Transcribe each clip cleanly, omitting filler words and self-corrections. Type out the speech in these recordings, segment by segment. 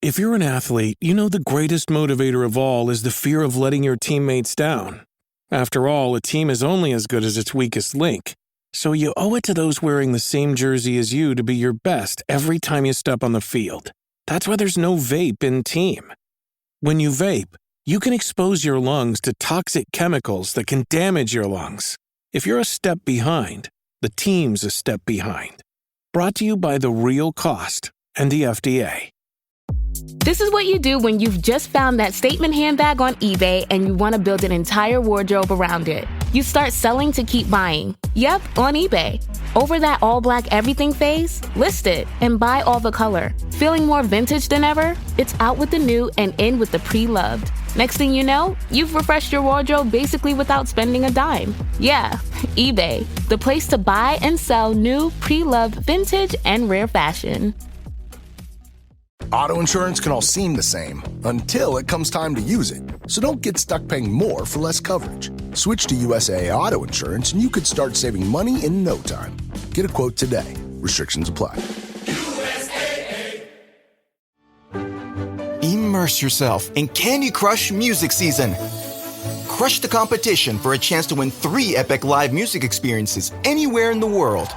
If you're an athlete, you know the greatest motivator of all is the fear of letting your teammates down. After all, a team is only as good as its weakest link. So you owe it to those wearing the same jersey as you to be your best every time you step on the field. That's why there's no vape in team. When you vape, you can expose your lungs to toxic chemicals that can damage your lungs. If you're a step behind, the team's a step behind. Brought to you by The Real Cost and the FDA. This is what you do when you've just found that statement handbag on eBay and you want to build an entire wardrobe around it. You start selling to keep buying. Yep, on eBay. Over that all-black everything phase? List it and buy all the color. Feeling more vintage than ever? It's out with the new and in with the pre-loved. Next thing you know, you've refreshed your wardrobe basically without spending a dime. Yeah, eBay, the place to buy and sell new, pre-loved, vintage, and rare fashion. Auto insurance can all seem the same until it comes time to use it. So don't get stuck paying more for less coverage. Switch to USAA Auto Insurance and you could start saving money in no time. Get a quote today. Restrictions apply. USAA. Immerse yourself in Candy Crush Music Season. Crush the competition for a chance to win 3 epic live music experiences anywhere in the world.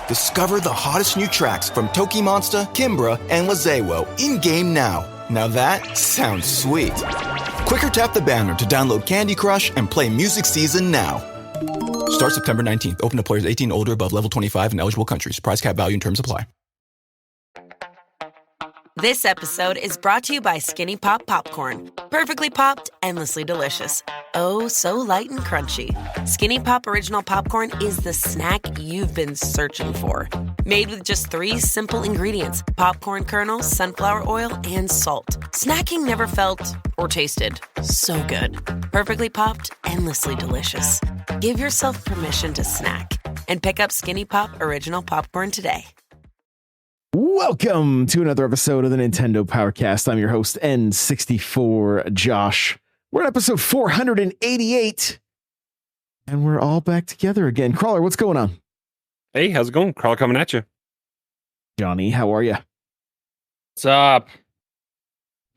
Discover the hottest new tracks from Toki Monster, Kimbra, and Lazewo in-game now. Now that sounds sweet. Click or tap the banner to download Candy Crush and play Music Season now. Start September 19th. Open to players 18 older above level 25 in eligible countries. Price cap value and terms apply. This episode is brought to you by Skinny Pop Popcorn. Perfectly popped, endlessly delicious. Oh, so light and crunchy. Skinny Pop Original Popcorn is the snack you've been searching for. Made with just 3 simple ingredients: popcorn kernels, sunflower oil, and salt. Snacking never felt or tasted so good. Perfectly popped, endlessly delicious. Give yourself permission to snack and pick up Skinny Pop Original Popcorn today. Welcome to another episode of the Nintendo Powercast. I'm your host, N64 Josh. We're at episode 488, and we're all back together again. Crawler, what's going on? Hey, how's it going? Crawler coming at you. Johnny, how are you? What's up?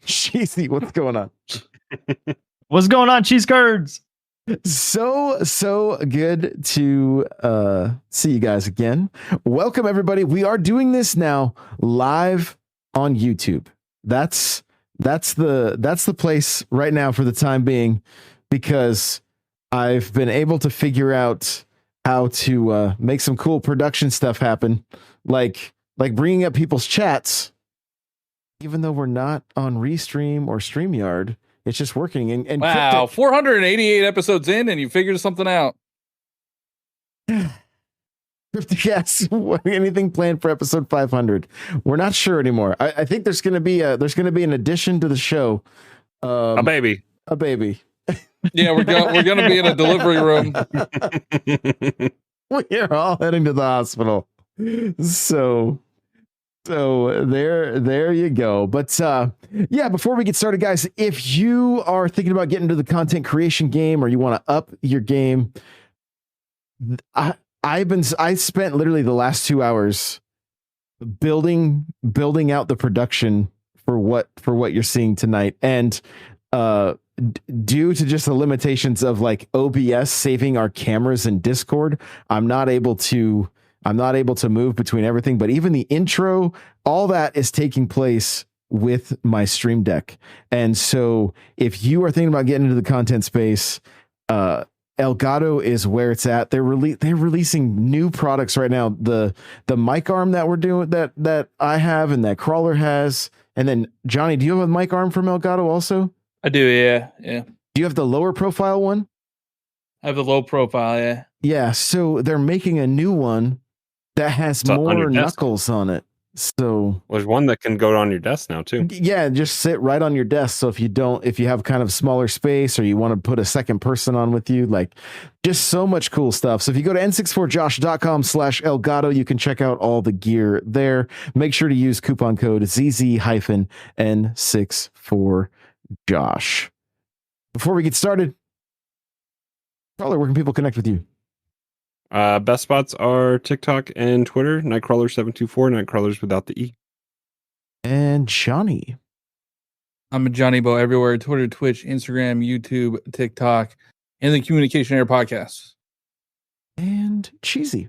Cheesy, what's going on? What's going on, cheese curds? So good to see you guys again. Welcome, everybody. We are doing this now live on YouTube. That's the place right now for the time being, because I've been able to figure out how to make some cool production stuff happen, like bringing up people's chats, even though we're not on Restream or StreamYard. It's just working. And wow, 488 episodes in, and you figured something out. Yes. Anything planned for episode 500? We're not sure anymore. I think there's going to be an addition to the show. A baby. Yeah, we're going to be in a delivery room. We're all heading to the hospital. So there you go. But yeah, before we get started, guys, if you are thinking about getting into the content creation game, or you want to up your game, I spent literally the last 2 hours building out the production for what you're seeing tonight. And due to just the limitations of like OBS saving our cameras in Discord, I'm not able to move between everything, but even the intro, all that is taking place with my Stream Deck. And so if you are thinking about getting into the content space, Elgato is where it's at. They're releasing new products right now. The mic arm that we're doing, that I have and that Crawler has. And then Johnny, do you have a mic arm from Elgato also? I do, yeah. Do you have the lower profile one? I have the low profile, yeah. Yeah, so they're making a new one that has more knuckles on it. So there's one that can go on your desk now too. Yeah, just sit right on your desk. So if you have kind of smaller space or you want to put a second person on with you, like just so much cool stuff. So if you go to n64josh.com/Elgato, you can check out all the gear there. Make sure to use coupon code ZZ-N64Josh. Before we get started, Crawler, where can people connect with you? Best spots are TikTok and Twitter. Nightcrawler724, Nightcrawlers without the E. And Johnny. I'm a Johnny Bo everywhere: Twitter, Twitch, Instagram, YouTube, TikTok, and the Communication Air podcast. And Cheesy.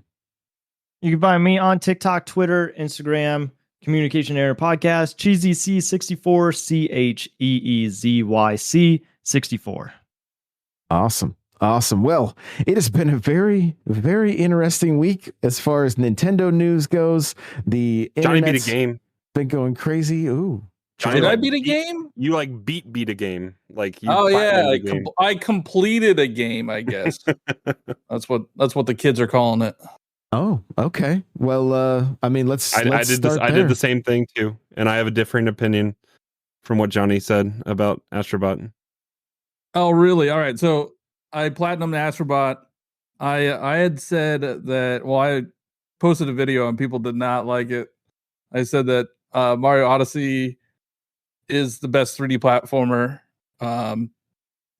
You can find me on TikTok, Twitter, Instagram, Communication Air podcast, Cheesy C64, CHEEZYC 64. Awesome. Well, it has been a very, very interesting week as far as Nintendo news goes. The Johnny beat a game. Been going crazy. Ooh. Johnny, Did I beat a game? You like beat a game. Like you I completed a game, I guess. That's what the kids are calling it. Oh, okay. Well, I mean, let's I did the same thing too, and I have a different opinion from what Johnny said about Astrobot. Oh, really? All right. So I platinumed Astrobot. I had said that. Well, I posted a video and people did not like it. I said that Mario Odyssey is the best 3D platformer,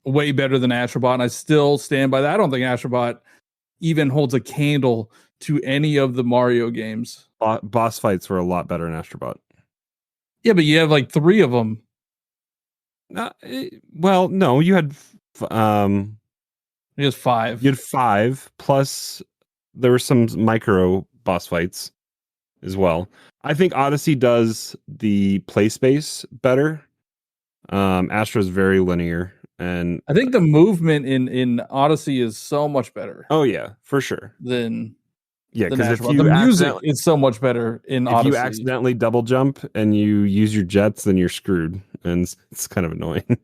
way better than Astrobot, and I still stand by that. I don't think Astrobot even holds a candle to any of the Mario games. Boss fights were a lot better in Astrobot. Yeah, but you have like 3 of them. Well, no, you had He has 5. You had 5 plus there were some micro boss fights as well. I think Odyssey does the play space better. Astro's very linear, and I think the movement in Odyssey is so much better. Oh yeah, for sure. Than because if you the music is so much better in Odyssey. If you accidentally double jump and you use your jets, then you're screwed, and it's kind of annoying.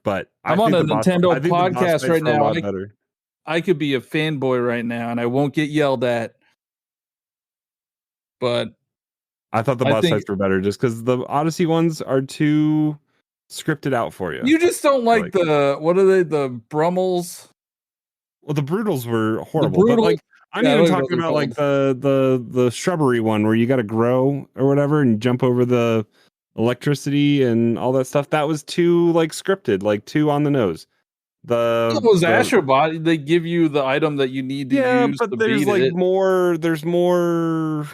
But I'm on a Nintendo podcast right now. I could be a fanboy right now, and I won't get yelled at. But I thought the boss fights were better just because the Odyssey ones are too scripted out for you. You just don't like the what are they? The Brummels. Well, the Brutals were horrible. But like I'm even talking about like the shrubbery one where you got to grow or whatever and jump over the electricity and all that stuff. That was too like scripted, like too on the nose. It was Astrobot. They give you the item that you need to use. Yeah, but there's like more. There's more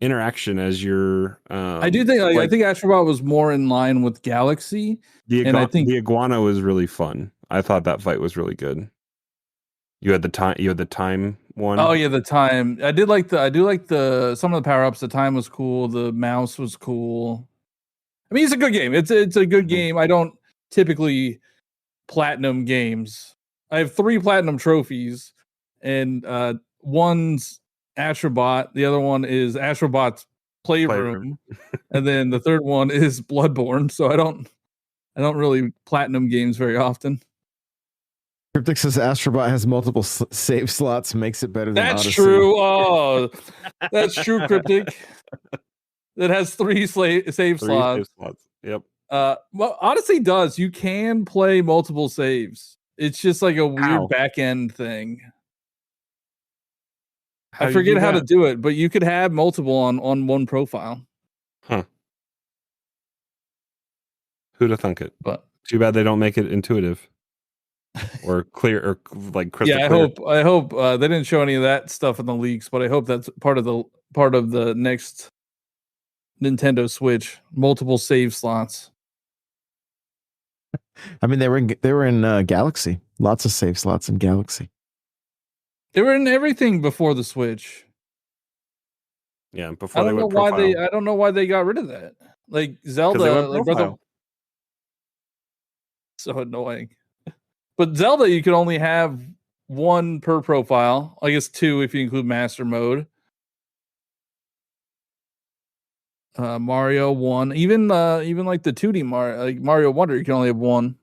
interaction as you're. I do think. I think Astrobot was more in line with Galaxy. I think the iguana was really fun. I thought that fight was really good. You had the time. You had the time one. Oh yeah, the time. I do like the some of the power ups. The time was cool. The mouse was cool. I mean, it's a good game. It's a good game. I don't typically platinum games. I have 3 platinum trophies, and one's Astrobot. The other one is Astrobot's Playroom, and then the third one is Bloodborne. So I don't really platinum games very often. Cryptic says Astrobot has multiple save slots, makes it better than That's Odyssey. true. Oh, that's true, Cryptic. It has 3 save slots. Yep. Well, Odyssey does. You can play multiple saves. It's just like a weird back end thing. I forget how to do it, but you could have multiple on one profile. Huh. Who'd have thunk it? But too bad they don't make it intuitive or clear or like crystal clear. I hope they didn't show any of that stuff in the leaks, but I hope that's part of the next Nintendo Switch. Multiple save slots. I mean, they were in Galaxy. Lots of save slots in Galaxy. They were in everything before the Switch. Yeah, before I don't know why they got rid of that. Like Zelda, so annoying. But Zelda, you could only have 1 per profile. I guess 2 if you include Master Mode. Mario 1, even like the 2D Mario, like Mario Wonder, you can only have 1.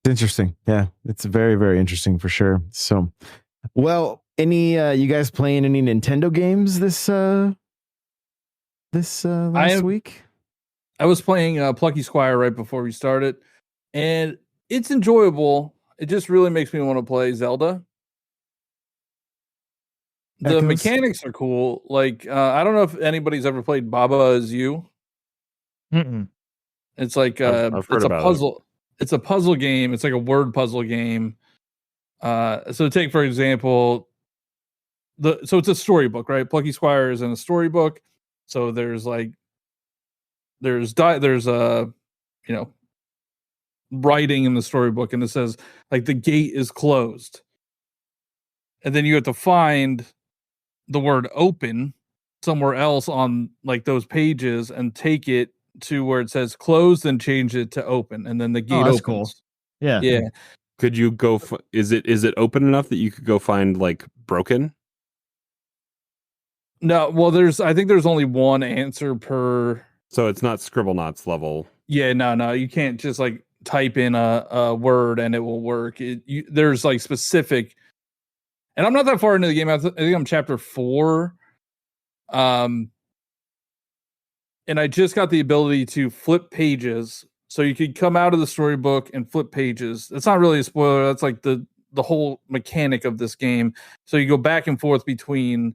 It's interesting. Yeah, it's very, very interesting for sure. So, well, Any you guys playing any Nintendo games this last week? I was playing Plucky Squire right before we started, and it's enjoyable. It just really makes me want to play Zelda. The Echoes? mechanics are cool. Like I don't know if anybody's ever played Baba Is You. Mm-mm. It's like I've heard it's a about puzzle. It's a puzzle game. It's like a word puzzle game. So take for example, so it's a storybook, right? Plucky Squire is in a storybook. So there's writing in the storybook, and it says like the gate is closed, and then you have to find the word open somewhere else on like those pages and take it to where it says closed and change it to open, and then the gate that's opens. cool. Yeah. Could you go? Is it open enough that you could go find like broken? No, well, I think there's only one answer per. So it's not Scribblenauts level. Yeah, no, you can't just like type in a word and it will work. There's like specific, and I'm not that far into the game. I think I'm chapter 4. And I just got the ability to flip pages, so you could come out of the storybook and flip pages. That's not really a spoiler. That's like the whole mechanic of this game. So you go back and forth between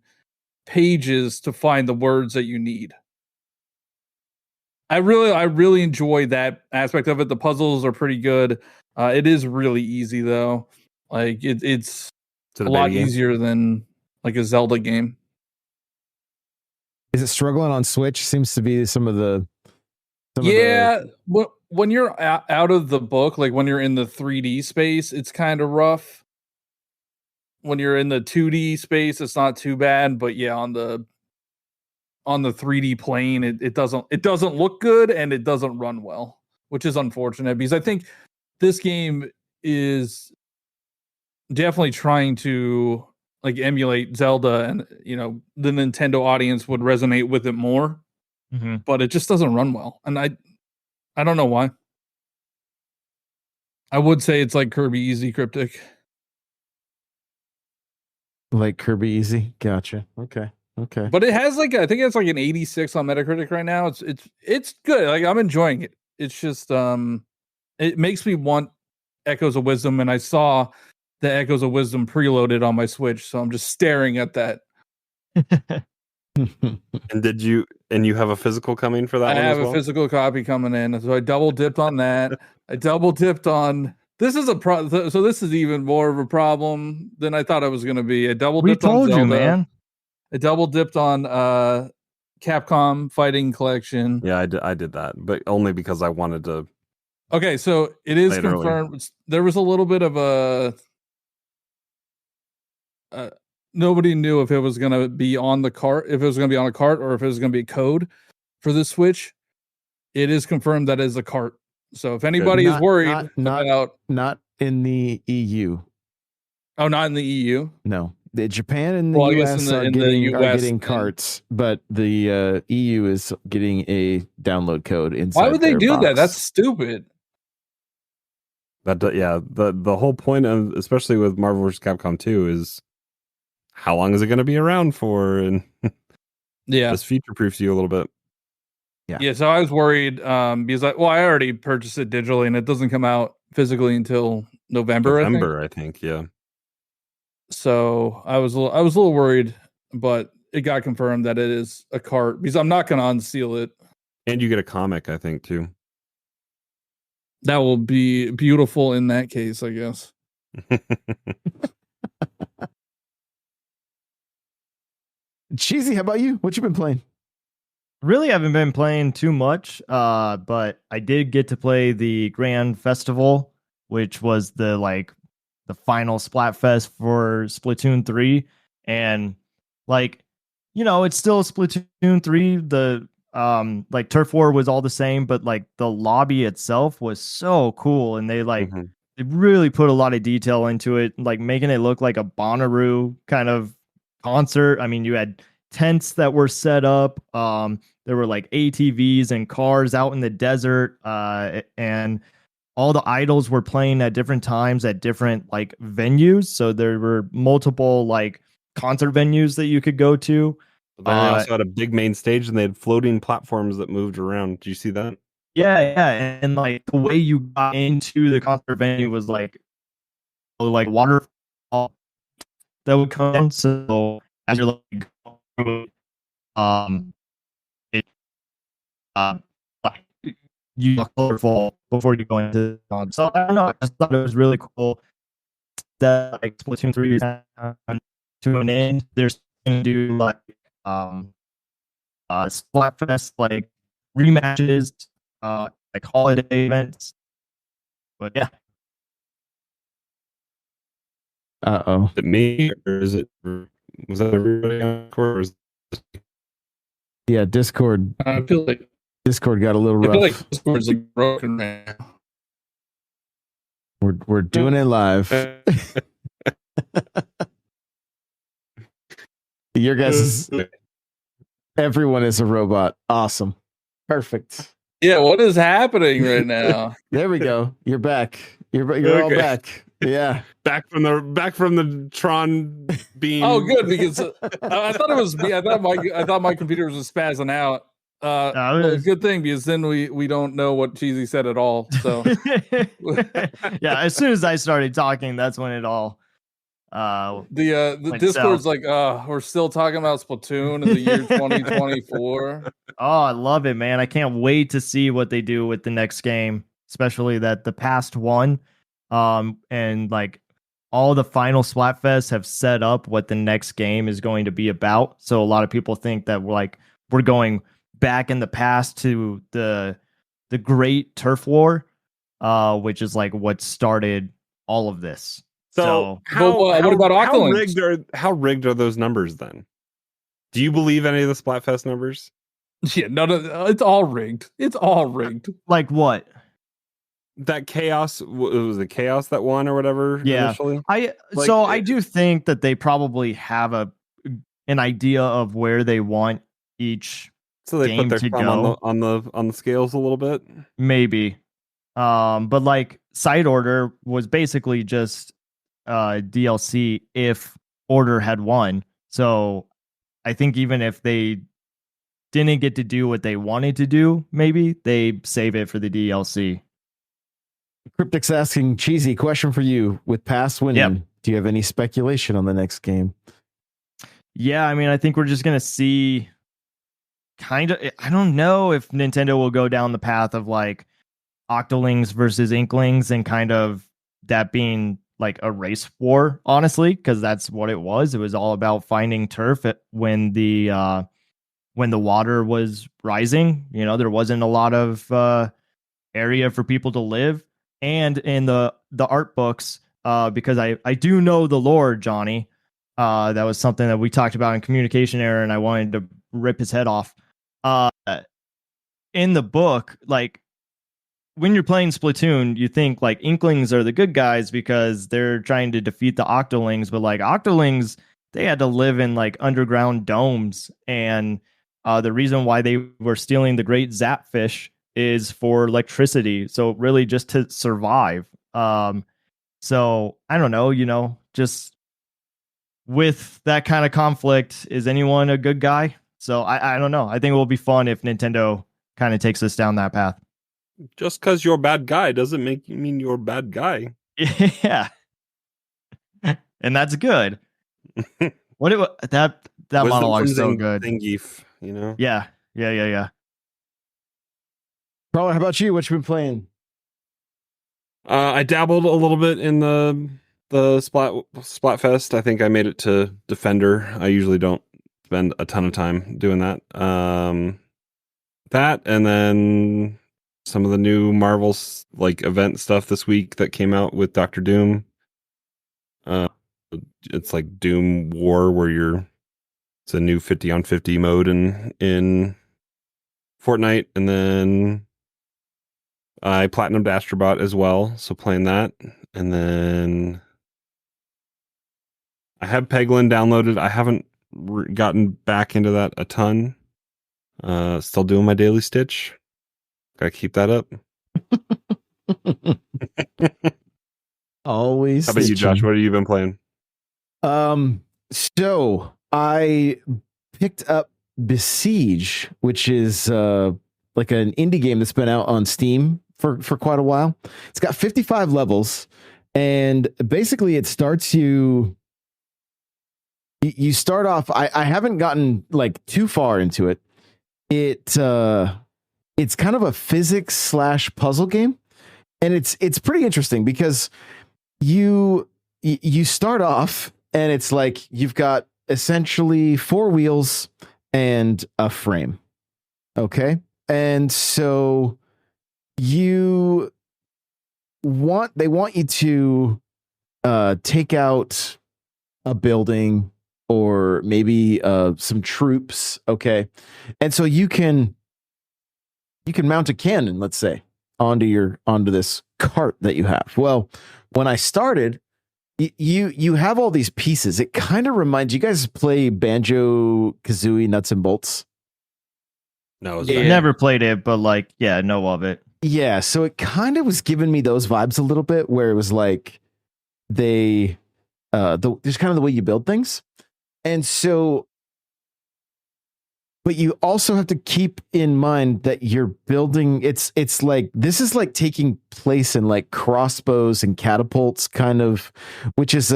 pages to find the words that you need. I really enjoy that aspect of it. The puzzles are pretty good. It is really easy though. Like it's a lot easier than like a Zelda game. Is it struggling on Switch? Seems to be some of the. When you're out of the book, like when you're in the 3D space, it's kind of rough. When you're in the 2D space, it's not too bad. But yeah, on the 3D plane, it doesn't look good and it doesn't run well, which is unfortunate because I think this game is definitely trying to like emulate Zelda, and the Nintendo audience would resonate with it more. Mm-hmm. But it just doesn't run well, and I don't know why. I would say it's like Kirby Easy Cryptic. Like Kirby Easy, gotcha. Okay. But it has I think it's like an 86 on Metacritic right now. It's good. Like I'm enjoying it. It's just it makes me want Echoes of Wisdom, and I saw the Echoes of Wisdom preloaded on my Switch, so I'm just staring at that. And you have a physical coming for that one? I have as well? a physical copy coming in, so I double dipped on that. I double dipped on this is so this is even more of a problem than I thought it was going to be. I double dipped on Zelda. You, man. I double dipped on Capcom Fighting Collection. Yeah, I did that, but only because I wanted to. Okay, so it is confirmed. There was a little bit of a nobody knew if it was going to be on the cart, or if it was going to be a code for the Switch. It is confirmed that it is a cart. So if anybody is worried about not in the EU. Oh, not in the EU? No. The Japan and the US are getting carts, but the EU is getting a download code inside. Why would they do box. that? That's stupid. The whole point of, especially with Marvel vs. Capcom 2, is how long is it going to be around for? And this future proofs you a little bit. Yeah. So I was worried because I already purchased it digitally, and it doesn't come out physically until November. I think. Yeah. So I was a little worried, but it got confirmed that it is a cart because I'm not going to unseal it. And you get a comic, I think, too. That will be beautiful in that case, I guess. Cheesy, how about you? What you been playing? Really haven't been playing too much, but I did get to play the Grand Festival, which was the final Splatfest for Splatoon 3. And it's still Splatoon 3. The Turf War was all the same, but the lobby itself was so cool, and they they really put a lot of detail into it, making it look like a Bonnaroo kind of concert. I mean, you had tents that were set up. There were ATVs and cars out in the desert, and all the idols were playing at different times at different venues. So there were multiple concert venues that you could go to. But then they also had a big main stage, and they had floating platforms that moved around. Do you see that? Yeah, and like the way you got into the concert venue was like waterfall that would come down. So as you're like going, it like you look waterfall before you go into the song. So I don't know. I just thought it was really cool that like Splatoon 3 is to an end. There's gonna do like Splatfest like rematches, like holiday events. But yeah. Uh-oh. Is it me, or was that everybody on Discord? Or is Yeah, Discord. I feel like Discord got a little I rough. feel like Discord's like broken right now. We're doing it live. Your guys, everyone is a robot. Awesome. Perfect. Yeah, what is happening right now? There we go. You're back. You're all back. Yeah. back from the Tron beam. Oh, good, because I thought it was me. I thought my computer was spazzing out. Well, good thing, because then we don't know what Cheesy said at all. So yeah, as soon as I started talking, that's when it all the Discord's south. like, we're still talking about Splatoon in the year 2024. Oh, I love it, man. I can't wait to see what they do with the next game, especially that the past one and like all the final Splatfests have set up what the next game is going to be about. So a lot of people think that we're going back in the past to the Great Turf War, which is like what started all of this. So what about Octolings? How rigged are those numbers then? Do you believe any of the Splatfest numbers? Yeah, no, it's all rigged. It's all rigged. Like what? That chaos, it was the chaos that won or whatever. Yeah, initially? I do think that they probably have an idea of where they want each. So they game put their to thumb go. on the scales a little bit. Maybe, but like Side Order was basically just DLC if Order had won. So I think even if they didn't get to do what they wanted to do, maybe they save it for the DLC. Cryptic's asking, Cheesy, question for you. With past winning, do you have any speculation on the next game? Yeah, I mean, I think we're just going to see kind of, I don't know if Nintendo will go down the path of like Octolings versus Inklings and kind of that being like a race war, honestly, because that's what it was. It was all about finding turf when the water was rising. You know, there wasn't a lot of area for people to live. And in the art books, because I do know the lore, Johnny, that was something that we talked about in communication error, and I wanted to rip his head off. In the book, like when you're playing Splatoon, you think like Inklings are the good guys because they're trying to defeat the Octolings, but like Octolings, they had to live in like underground domes, and the reason why they were stealing the great Zapfish is for electricity. So really just to survive. So I don't know, you know, just with that kind of conflict, is anyone a good guy? So I don't know. I think it will be fun if Nintendo kind of takes us down that path. Just because you're a bad guy doesn't make you mean you're a bad guy. Yeah. And that's good. That monologue is so good. Zangief, you know? Yeah. Bro, how about you? What you been playing? I dabbled a little bit in the Splatfest. I think I made it to Defender. I usually don't spend a ton of time doing that. That, and then some of the new Marvel's like event stuff this week that came out with Doctor Doom. It's like Doom War, where it's a new 50 on 50 mode in Fortnite, and then I platinumed Astrobot as well, so playing that. And then I have Peglin downloaded. I haven't gotten back into that a ton. Still doing my daily Stitch. Gotta keep that up. Always. How about you, Josh? What have you been playing? So I picked up Besiege, which is like an indie game that's been out on Steam for quite a while. It's got 55 levels, and basically it starts you start off. I haven't gotten like too far into it. It's kind of a physics / puzzle game, and it's pretty interesting because you start off and it's like you've got essentially 4 wheels and a frame. Okay. And so they want you to take out a building or maybe some troops. Okay. And so you can mount a cannon, let's say, onto this cart that you have. Well, when I started, you have all these pieces. It kind of reminds you guys play Banjo-Kazooie Nuts and Bolts. No, I never played it, but like, yeah, I know of it. Yeah, so it kind of was giving me those vibes a little bit, where it was like just kind of the way you build things, and so. But you also have to keep in mind that you're building. It's like this is like taking place in like crossbows and catapults, kind of, which is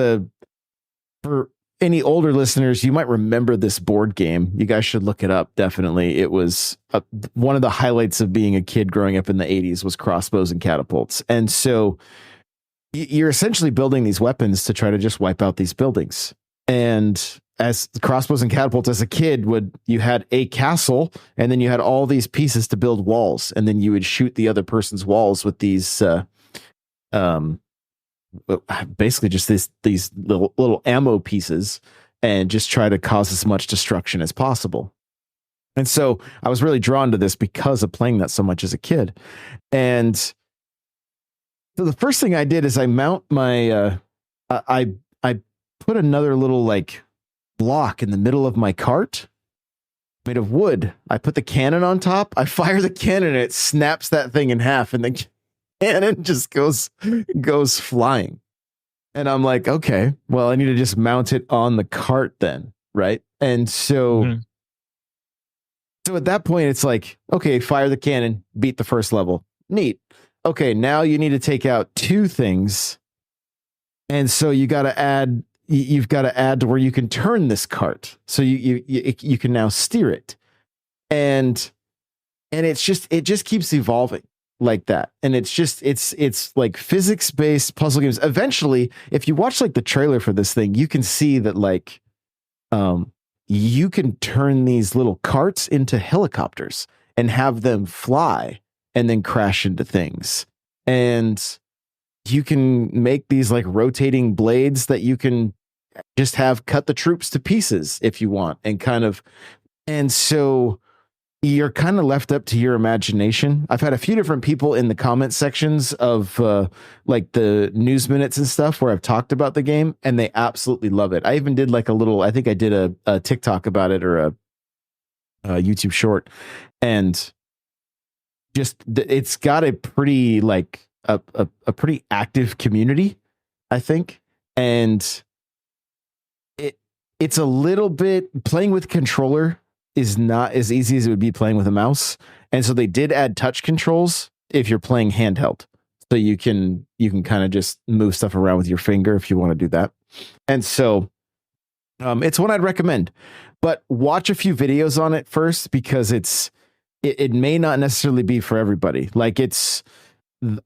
for any older listeners, you might remember this board game. You guys should look it up. Definitely, it was one of the highlights of being a kid growing up in the 80s was crossbows and catapults, and so you're essentially building these weapons to try to just wipe out these buildings. And as the crossbows and catapults as a kid you had a castle, and then you had all these pieces to build walls, and then you would shoot the other person's walls with these basically just these little ammo pieces, and just try to cause as much destruction as possible. And so I was really drawn to this because of playing that so much as a kid. And so the first thing I did is I mount my I put another little like block in the middle of my cart made of wood. I put the cannon on top. I fire the cannon and it snaps that thing in half, and the cannon just goes flying. And I'm like, okay, well, I need to just mount it on the cart then, right? And so so at that point it's like, okay, fire the cannon, beat the first level. Neat. Okay, now you need to take out 2 things. And so you've got to add to where you can turn this cart, so you can now steer it, and it just keeps evolving like that. And it's like physics based puzzle games. Eventually, if you watch like the trailer for this thing, you can see that like you can turn these little carts into helicopters and have them fly and then crash into things. And you can make these like rotating blades that you can just have cut the troops to pieces if you want, and so you're kind of left up to your imagination. I've had a few different people in the comment sections of like the news minutes and stuff where I've talked about the game, and they absolutely love it. I even did like I think I did a TikTok about it, or a YouTube short, and just it's got a pretty like a pretty active community, I think. And it's a little bit, playing with controller is not as easy as it would be playing with a mouse. And so they did add touch controls if you're playing handheld. So you can kind of just move stuff around with your finger if you want to do that. And so it's one I'd recommend, but watch a few videos on it first, because it may not necessarily be for everybody. Like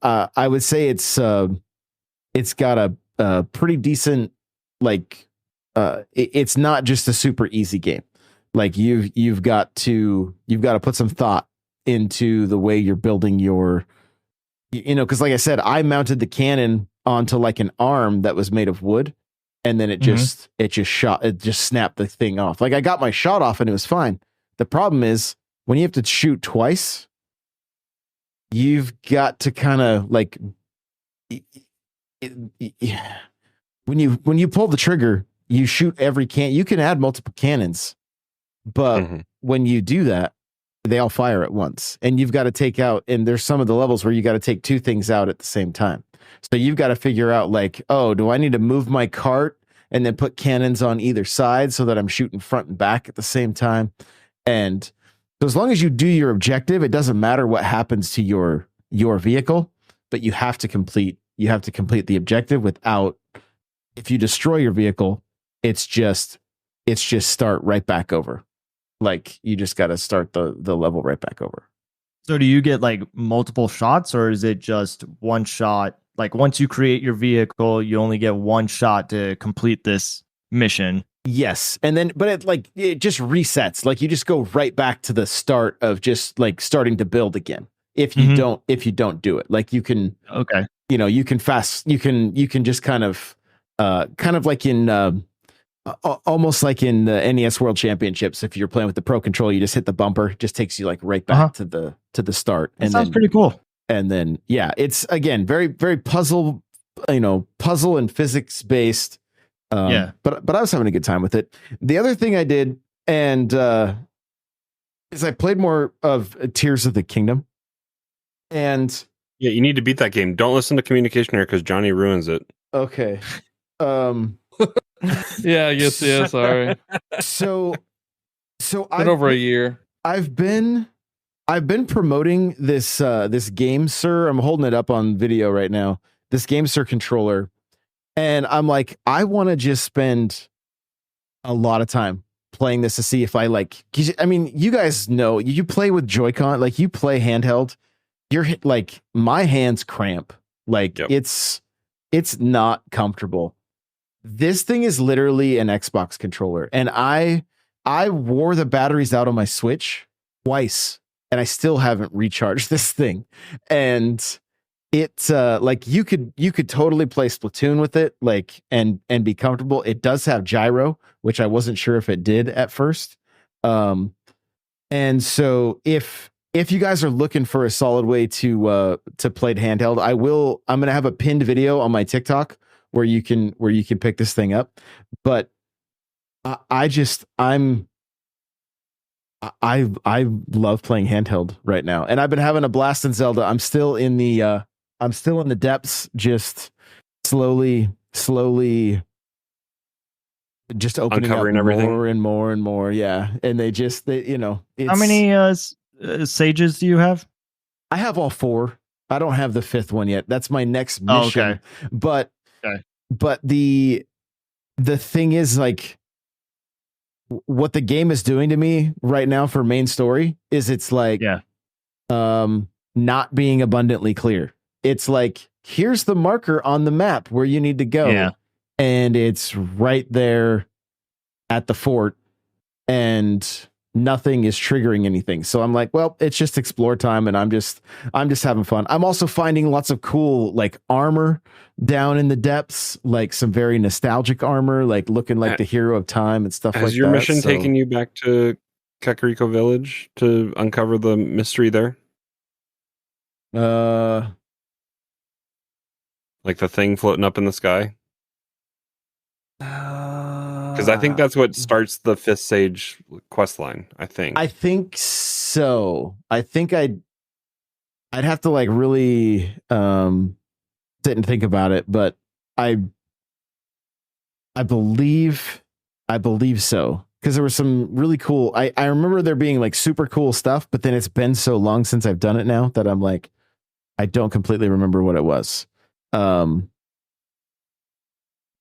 I would say it's got a pretty decent, like, it's not just a super easy game. Like you've got to put some thought into the way you're building your, because like I said, I mounted the cannon onto like an arm that was made of wood, and then it just snapped the thing off. Like I got my shot off and it was fine. The problem is when you have to shoot twice, you've got to kind of like when you pull the trigger, you shoot every you can add multiple cannons, but when you do that, they all fire at once, and you've got to take out, and there's some of the levels where you got to take 2 things out at the same time. So you've got to figure out like, oh, do I need to move my cart and then put cannons on either side so that I'm shooting front and back at the same time. And so as long as you do your objective, it doesn't matter what happens to your vehicle, but you have to complete the objective without, if you destroy your vehicle, it's just start right back over. Like you just got to start the level right back over. So do you get like multiple shots, or is it just one shot? Like once you create your vehicle, you only get one shot to complete this mission. Yes. And then, but it just resets. Like you just go right back to the start of just like starting to build again. If you don't do it, like you can, you can just kind of like in, almost like in the NES World Championships. If you're playing with the Pro Controller, you just hit the bumper, just takes you like right back to the start. That sounds pretty cool. And then, yeah, it's again very, very puzzle and physics based. But I was having a good time with it. The other thing I did is I played more of Tears of the Kingdom. And yeah, you need to beat that game. Don't listen to Communication here because Johnny ruins it. Okay. Yeah, I guess. Yeah, sorry. So been over a year. I've been promoting this Game Sir. I'm holding it up on video right now. This Game Sir controller, and I'm like, I want to just spend a lot of time playing this to see if I like. I mean, you guys know you play with Joy-Con, like you play handheld. You're like my hands cramp. Like it's not comfortable. This thing is literally an Xbox controller, and I wore the batteries out on my Switch twice, and I still haven't recharged this thing. And it's like you could totally play Splatoon with it, like and be comfortable. It does have gyro, which I wasn't sure if it did at first. And so if you guys are looking for a solid way to play it handheld, I'm gonna have a pinned video on my TikTok where you can pick this thing up. But I love playing handheld right now, and I've been having a blast in Zelda. I'm still in the depths, just slowly just opening uncovering up everything more and more and more. Yeah, and they how many sages do you have? I have all 4. I don't have the 5th one yet. That's my next mission. Oh, okay. But the thing is, like, what the game is doing to me right now for main story is it's like not being abundantly clear. It's like, here's the marker on the map where you need to go, and it's right there at the fort, and nothing is triggering anything. So I'm like, well, it's just explore time, and I'm just having fun. I'm also finding lots of cool like armor down in the depths, like some very nostalgic armor, like looking like the hero of time and stuff like that. Has your mission taken you back to Kakariko Village to uncover the mystery there? Like the thing floating up in the sky? Because I think that's what starts the 5th Sage quest line, I think so. I think I'd have to like really sit and think about it, but I believe so, because there was some really cool. I remember there being like super cool stuff, but then it's been so long since I've done it now that I'm like, I don't completely remember what it was.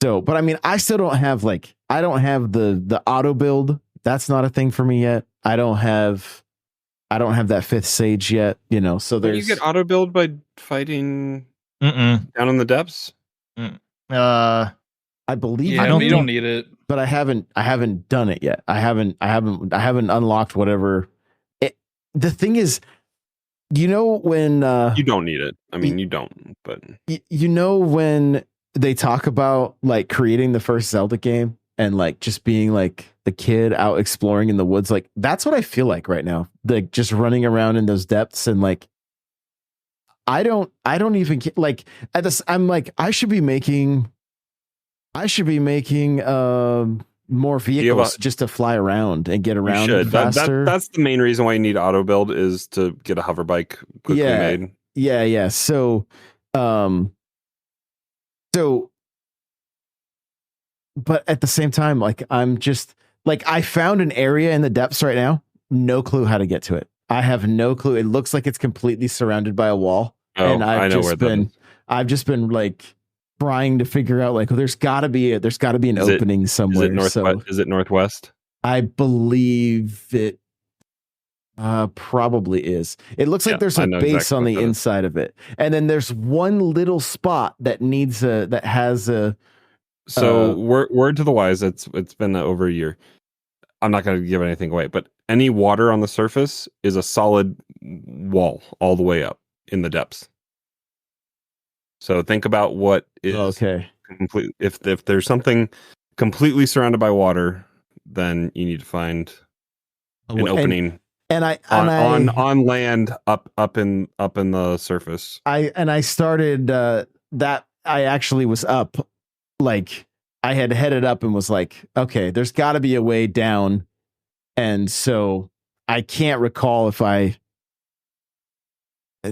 So, but I mean, I still don't have the auto build. That's not a thing for me yet. I don't have that 5th Sage yet, so there's. You get auto build by fighting down in the depths? I believe you don't need it. But I haven't done it yet. I haven't unlocked whatever. The thing is, when you don't need it. I mean, you don't, but when they talk about like creating the first Zelda game and like just being like the kid out exploring in the woods, like that's what I feel like right now. Like just running around in those depths, and like I don't even like at this. I'm like, I should be making more vehicles just to fly around and get around faster. That's the main reason why you need auto build, is to get a hover bike quickly made. Yeah. So but at the same time, like I'm just like I found an area in the depths right now. No clue how to get to it. I have no clue. It looks like it's completely surrounded by a wall, and I know where that is. I've just been like trying to figure out like there's got to be an opening somewhere. Is it northwest? I believe it probably is. It looks like there's a base exactly on the inside of it, and then there's one little spot that has a. So word to the wise, it's been over a year. I'm not going to give anything away, but any water on the surface is a solid wall all the way up in the depths. So think about what is complete. If there's something completely surrounded by water, then you need to find an opening. On land up in the surface. I started that. I actually was up, like I had headed up and was like, okay, there's got to be a way down, and so I can't recall if I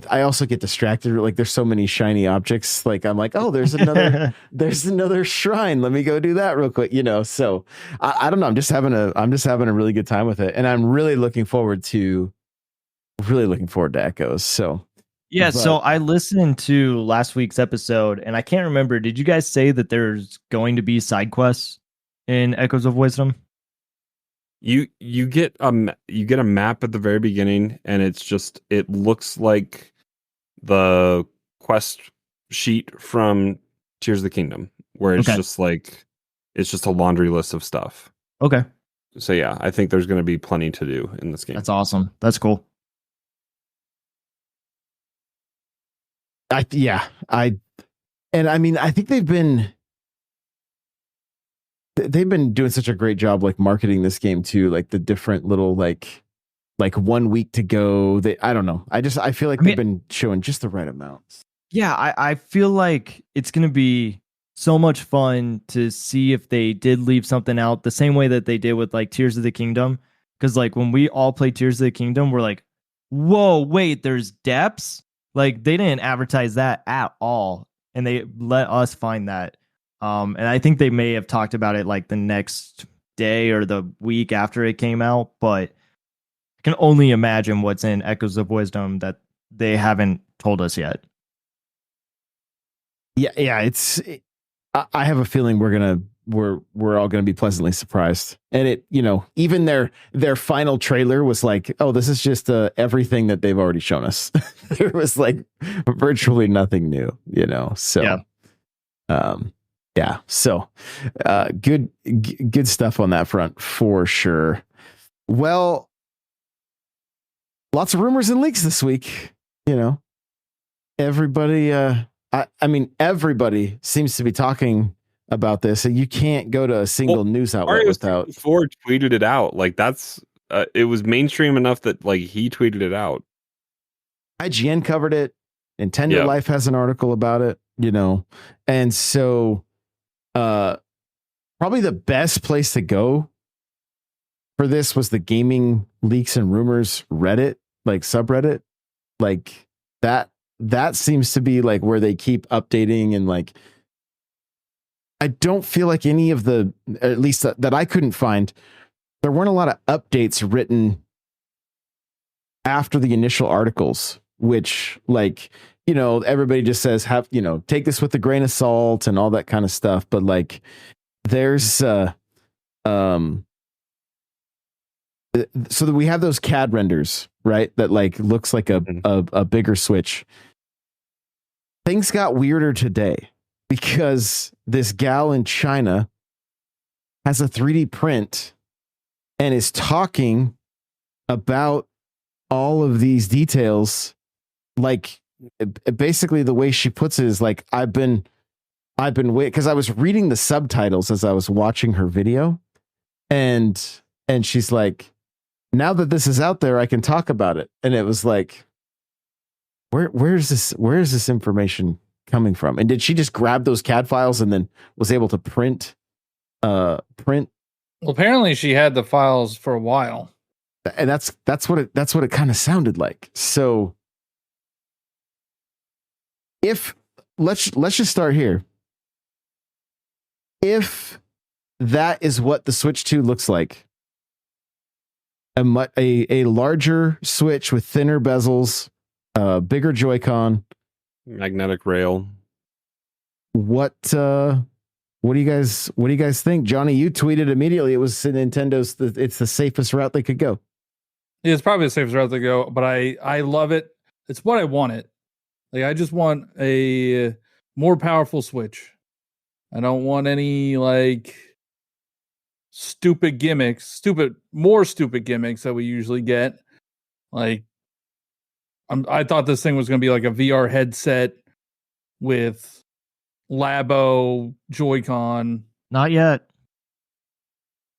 also get distracted. Like there's so many shiny objects. Like I'm like, oh, there's another shrine. Let me go do that real quick. So I don't know. I'm just having a really good time with it, and I'm really looking forward to Echoes. So yeah. So I listened to last week's episode, and I can't remember. Did you guys say that there's going to be side quests in Echoes of Wisdom? You get a map at the very beginning, and it looks like the quest sheet from Tears of the Kingdom, where it's just a laundry list of stuff. Okay. So yeah, I think there's going to be plenty to do in this game. That's awesome. That's cool. I think they've been doing such a great job like marketing this game too, like the different little like 1 week to go. I don't know. I feel like they've been showing just the right amounts. Yeah, I feel like it's gonna be so much fun to see if they did leave something out the same way that they did with like Tears of the Kingdom. Because like when we all played Tears of the Kingdom, we're like, whoa, wait, there's depths? Like they didn't advertise that at all, and they let us find that. And I think they may have talked about it like the next day or the week after it came out, but I can only imagine what's in Echoes of Wisdom that they haven't told us yet. Yeah, I have a feeling we're all gonna be pleasantly surprised. And it, even their final trailer was like, oh, this is just everything that they've already shown us. There was like virtually nothing new, So yeah. So good stuff on that front for sure. Well, lots of rumors and leaks this week. Everybody. Everybody seems to be talking about this, and you can't go to a single news outlet without. Ford tweeted it out. Like that's it was mainstream enough that like he tweeted it out. IGN covered it. Nintendo Life has an article about it. And so. Probably the best place to go for this was the Gaming Leaks and Rumors Reddit, like subreddit, like that seems to be like where they keep updating. And like I don't feel like any of the, at least that I couldn't find, there weren't a lot of updates written after the initial articles, which like everybody just says take this with a grain of salt and all that kind of stuff. But like there's so that we have those CAD renders, right? That like looks like a bigger Switch. Things got weirder today because this gal in China has a 3D print and is talking about all of these details. Like basically the way she puts it is like, I've been waiting, because I was reading the subtitles as I was watching her video, and she's like, now that this is out there, I can talk about it. And it was like, where is this information coming from? And did she just grab those CAD files and then was able to print? Well, apparently she had the files for a while, and that's what it kind of sounded like. So if let's just start here. If that is what the Switch 2 looks like. A larger Switch with thinner bezels, bigger Joy-Con, magnetic rail. What do you guys think? Johnny, you tweeted immediately it was Nintendo's it's the safest route they could go. Yeah, it's probably the safest route to go, but I love it. It's what I wanted. Like, I just want a more powerful Switch. I don't want any like more stupid gimmicks that we usually get. Like, I thought this thing was going to be like a VR headset with Labo Joy-Con. Not yet.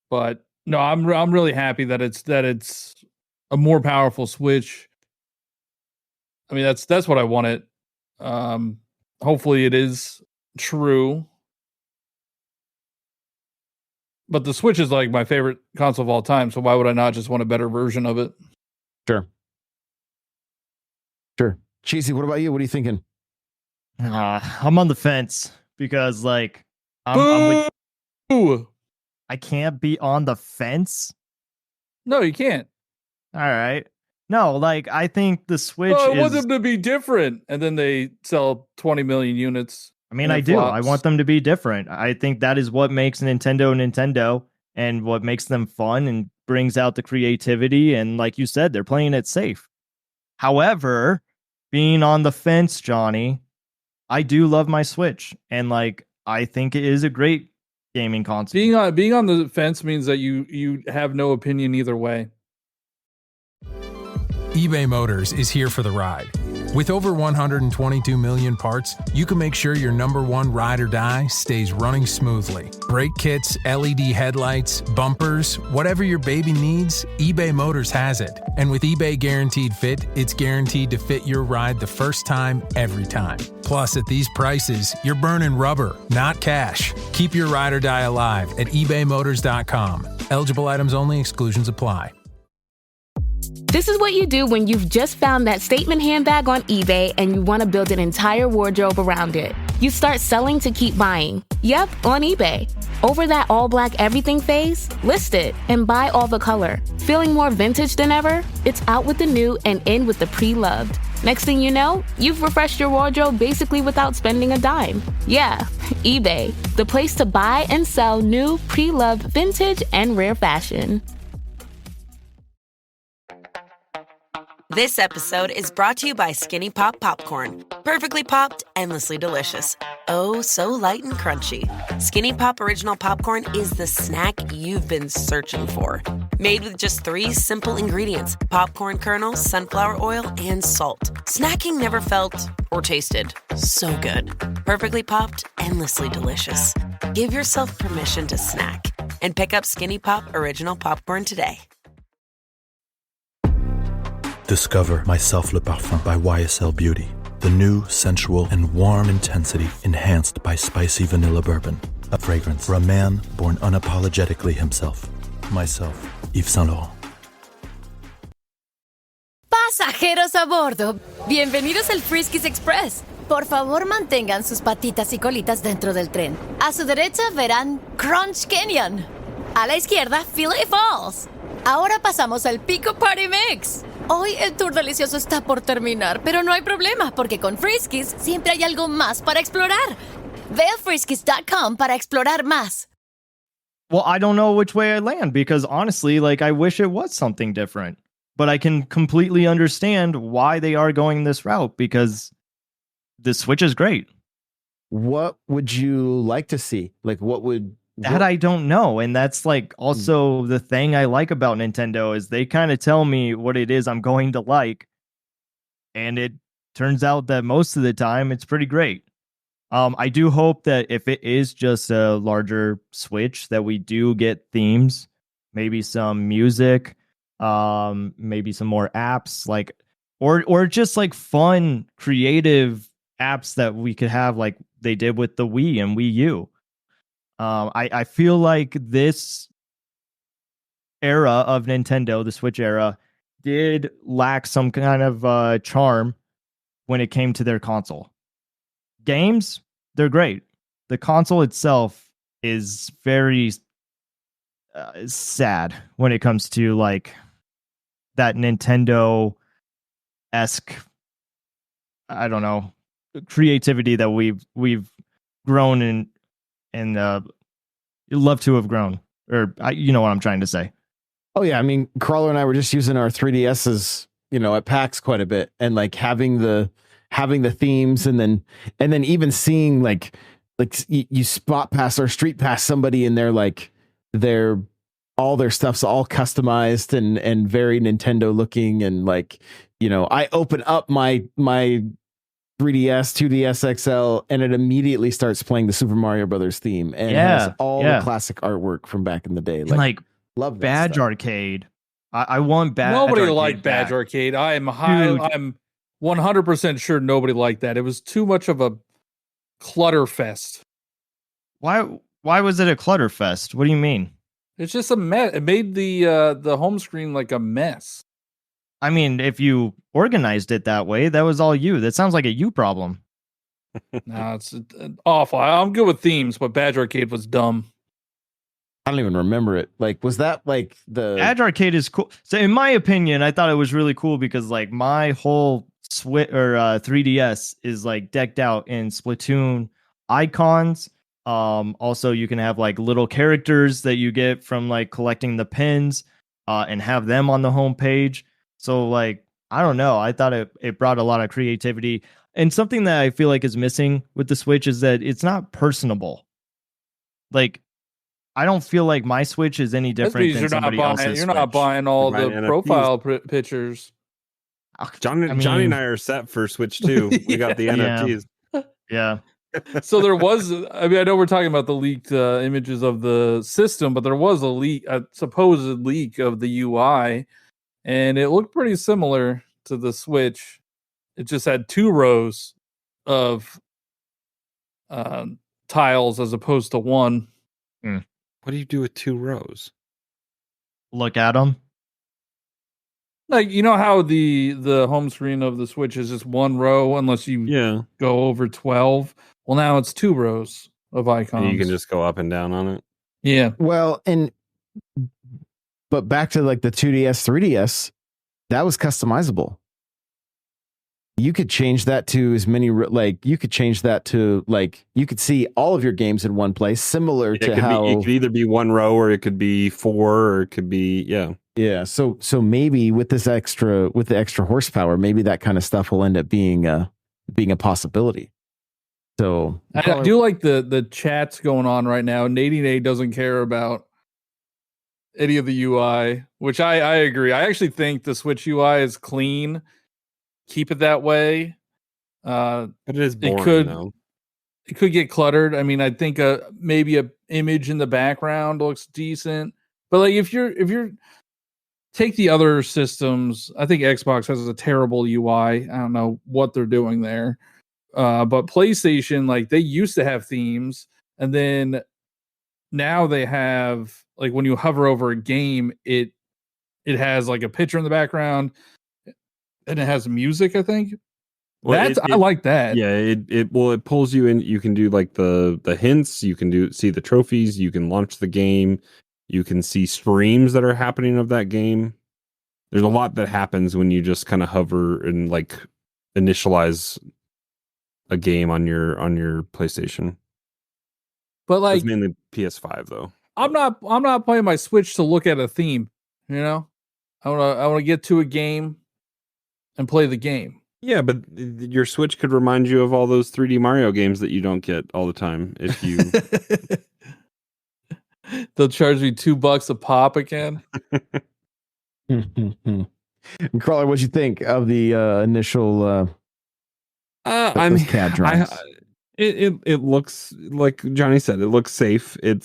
But no, I'm really happy that it's a more powerful Switch. I mean, that's what I wanted. Hopefully it is true. But the Switch is like my favorite console of all time, so why would I not just want a better version of it? Sure. Cheesy, what about you? What are you thinking? I'm on the fence because, like, I can't be on the fence. No, you can't. All right. No, like, I think the Switch I want them to be different, and then they sell 20 million units. I mean, I do. I want them to be different. I think that is what makes Nintendo, and what makes them fun and brings out the creativity. And like you said, they're playing it safe. However, being on the fence, Johnny, I do love my Switch, and like, I think it is a great gaming console. Being on the fence means that you have no opinion either way. eBay Motors is here for the ride. With over 122 million parts, you can make sure your number one ride or die stays running smoothly. Brake kits, LED headlights, bumpers, whatever your baby needs, eBay Motors has it. And with eBay Guaranteed Fit, it's guaranteed to fit your ride the first time, every time. Plus, at these prices, you're burning rubber, not cash. Keep your ride or die alive at ebaymotors.com. Eligible items only, exclusions apply. This is what you do when you've just found that statement handbag on eBay and you want to build an entire wardrobe around it. You start selling to keep buying. Yep, on eBay. Over that all-black everything phase? List it and buy all the color. Feeling more vintage than ever? It's out with the new and in with the pre-loved. Next thing you know, you've refreshed your wardrobe basically without spending a dime. Yeah, eBay, the place to buy and sell new, pre-loved, vintage, and rare fashion. This episode is brought to you by Skinny Pop Popcorn. Perfectly popped, endlessly delicious. Oh, so light and crunchy. Skinny Pop Original Popcorn is the snack you've been searching for. Made with just 3 simple ingredients: popcorn kernels, sunflower oil, and salt. Snacking never felt or tasted so good. Perfectly popped, endlessly delicious. Give yourself permission to snack and pick up Skinny Pop Original Popcorn today. Discover My Self Le Parfum by YSL Beauty. The new, sensual, and warm intensity enhanced by spicy vanilla bourbon. A fragrance for a man born unapologetically himself. Myself, Yves Saint Laurent. Pasajeros a bordo, bienvenidos al Friskies Express. Por favor, mantengan sus patitas y colitas dentro del tren. A su derecha verán Crunch Canyon. A la izquierda, Filet Falls. Ahora pasamos al Pico Party Mix. Hoy el tour delicioso está por terminar, pero no hay problema, porque con Friskies siempre hay algo más para explorar. Ve a friskies.com para explorar más. Well, I don't know which way I land, because honestly, like, I wish it was something different. But I can completely understand why they are going this route, because the Switch is great. What would you like to see? Like, That I don't know. And that's like also the thing I like about Nintendo is they kind of tell me what it is I'm going to like. And it turns out that most of the time it's pretty great. I do hope that if it is just a larger Switch, that we do get themes, maybe some music, maybe some more apps, like, or just like fun, creative apps that we could have, like they did with the Wii and Wii U. I feel like this era of Nintendo, the Switch era, did lack some kind of charm when it came to their console. Games, they're great. The console itself is very is sad when it comes to like that Nintendo esque, I don't know, creativity that we've grown and love to have grown, or you know what I'm trying to say. Oh yeah, I mean, Crawler and I were just using our 3DSs, at PAX quite a bit, and like having the themes, and then even seeing like you spot past or street past somebody, and they're like all their stuff's all customized and very Nintendo looking, and like I open up my 3DS, 2DS XL, and it immediately starts playing the Super Mario Brothers theme, and it has all the classic artartwork from back in the day. Like love that Badge stuff. Arcade. I want Badge. Nobody Arcade liked Badge back. Arcade. I'm 100% sure nobody liked that. It was too much of a clutter fest. Why was it a clutter fest? What do you mean? It's just a mess. It made the home screen like a mess. I mean, if you organized it that way, that was all you. That sounds like a you problem. No, it's awful. I'm good with themes, but Badge Arcade was dumb. I don't even remember it. Like, was that like the Badge Arcade is cool. So, in my opinion, I thought it was really cool because like my whole Switch or 3DS is like decked out in Splatoon icons. Also, you can have like little characters that you get from like collecting the pins, and have them on the homepage. So like, I don't know. I thought it brought a lot of creativity, and something that I feel like is missing with the Switch is that it's not personable. Like, I don't feel like my Switch is any different than somebody else's. You're not buying all the profile pictures. Johnny and I are set for Switch 2. We got the NFTs. Yeah. So there was, I know we're talking about the leaked images of the system, but there was a supposed leak of the UI, and it looked pretty similar to the Switch. It just had 2 rows of tiles as opposed to 1. What do you do with 2 rows? Look at them. Like, you know how the home screen of the Switch is just 1 row unless you go over 12? Well, now it's 2 rows of icons. And you can just go up and down on it. Yeah. Well, but back to like the 2DS, 3DS, that was customizable. You could change that to as many, like you could change that to like you could see all of your games in one place, similar to how it could either be 1 row or it could be 4 or it could be yeah. So maybe with the extra horsepower, maybe that kind of stuff will end up being a possibility. So I do like the chats going on right now. Nady doesn't care about any of the UI, which I agree. I actually think the Switch UI is clean. Keep it that way. But it is boring. It could get cluttered. I mean, I think maybe a image in the background looks decent, but like if you're take the other systems, I think Xbox has a terrible UI. I don't know what they're doing there. But PlayStation, like they used to have themes, and then now they have like when you hover over a game, it has like a picture in the background, and it has music. I think I like that. Yeah, it pulls you in. You can do like the hints. You can see the trophies. You can launch the game. You can see streams that are happening of that game. There's a lot that happens when you just kind of hover and like initialize a game on your PlayStation. But like it's mainly PS5 though. I'm not playing my Switch to look at a theme, you know? I want to get to a game and play the game. Yeah, but your Switch could remind you of all those 3D Mario games that you don't get all the time if you They'll charge me $2 a pop again. Crawler, what'd you think of the initial CAD drawings? It looks like Johnny said. It looks safe. I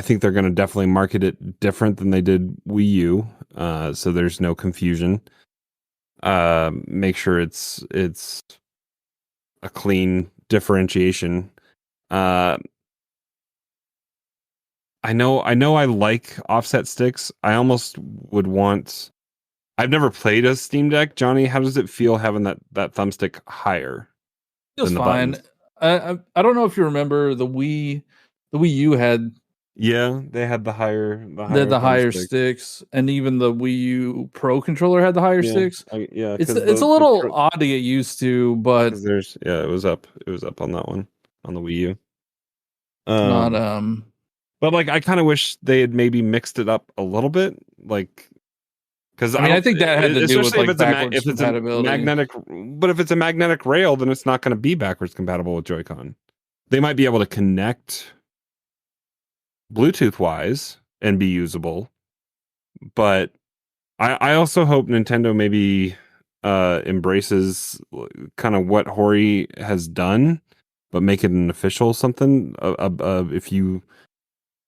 think they're going to definitely market it different than they did Wii U. So there's no confusion. Make sure it's a clean differentiation. I know I like offset sticks. I almost would want. I've never played a Steam Deck. Johnny, how does it feel having that thumbstick higher? Feels fine. I don't know if you remember the Wii U had Yeah, they had the higher They had the higher sticks, and even the Wii U Pro controller had the higher sticks. It's a little odd to get used to, but it was up on that one on the Wii U. Not But like, I kind of wish they had maybe mixed it up a little bit, like, because I think that had to do with like backwards compatibility. But if it's a magnetic rail, then it's not going to be backwards compatible with Joy-Con. They might be able to connect Bluetooth wise and be usable, but I also hope Nintendo maybe embraces kind of what Hori has done, but make it an official something. If you,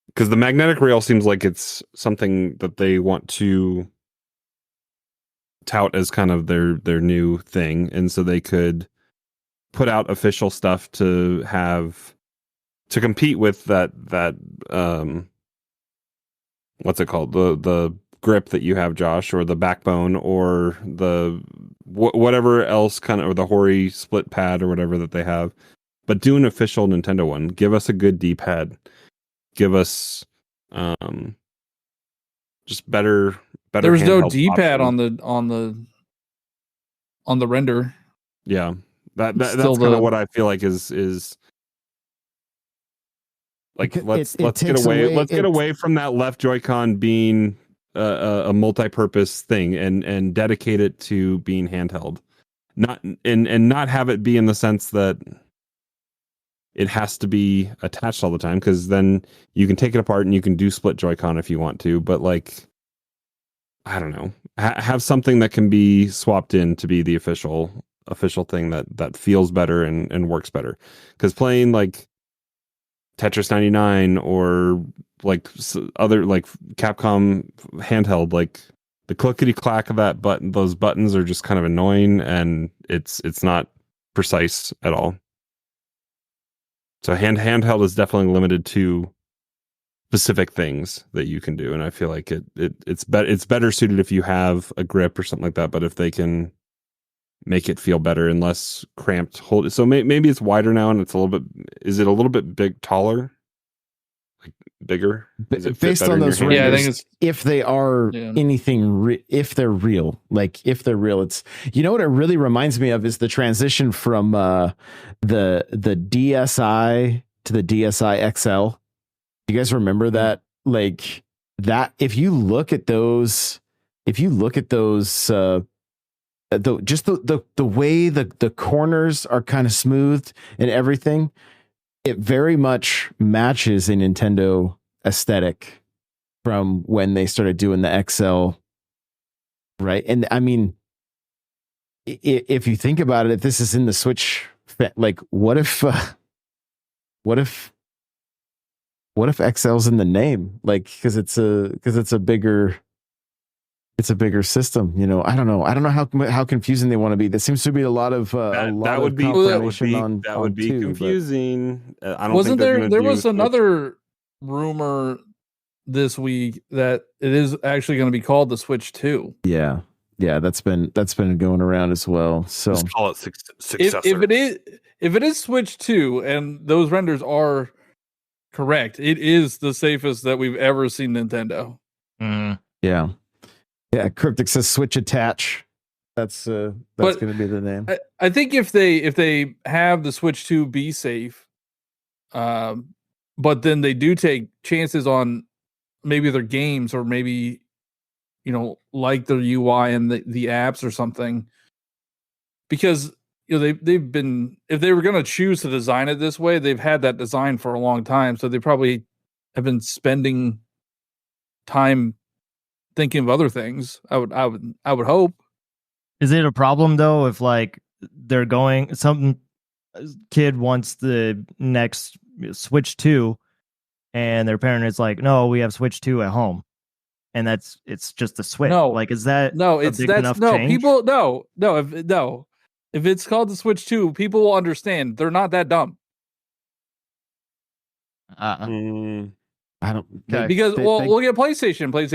because the magnetic rail seems like it's something that they want to tout as kind of their new thing, and so they could put out official stuff to compete with that what's it called, the grip that you have, Josh, or the backbone, or the whatever else kind of, or the Hori split pad or whatever that they have. But do an official Nintendo one. Give us a good D-pad. Give us just better. There was no D-pad option on the render. Yeah, that's kind of what I feel like is like, let's get away from that left Joy-Con being a multi-purpose thing and dedicate it to being handheld, not have it be in the sense that it has to be attached all the time, because then you can take it apart and you can do split Joy-Con if you want to, but like, I don't know, have something that can be swapped in to be the official thing that feels better and works better. Because playing like Tetris 99 or like other like Capcom handheld, like the clickety clack of that button, those buttons are just kind of annoying, and it's not precise at all. So handheld is definitely limited to specific things that you can do, and I feel like it's better suited if you have a grip or something like that. But if they can make it feel better and less cramped, hold it. So maybe it's wider now, and it's a little bit. Is it a little bit taller? Like bigger? Based on those renders, I think it's, if they are anything, if they're real, it's, you know what it really reminds me of is the transition from the DSi to the DSi XL. You guys remember that? Like that, if you look at those, the way the corners are kind of smoothed and everything, it very much matches a Nintendo aesthetic from when they started doing the XL, right? And I mean, if you think about it, if this is in the Switch, like what if XL's in the name? Like, because it's a bigger system, you know. I don't know how confusing they want to be. There seems to be a lot of confusing. I don't Wasn't think there was another rumor this week that it is actually going to be called the Switch 2. Yeah, that's been going around as well. So just call it successor. If it is Switch 2 and those renders are correct, it is the safest that we've ever seen Nintendo. Yeah. Cryptic says Switch attach. That's going to be the name. I think if they have the Switch 2 be safe, but then they do take chances on maybe their games, or maybe, you know, like their UI and the apps or something, because, you know, they've been, if they were going to choose to design it this way, they've had that design for a long time, so they probably have been spending time thinking of other things. I would hope. Is it a problem though if like they're going, some kid wants the next Switch 2 and their parent is like, no, we have Switch 2 at home, and it's just a Switch? No, like, is that if it's called the Switch 2, people will understand. They're not that dumb. I don't, because look at PlayStation 1,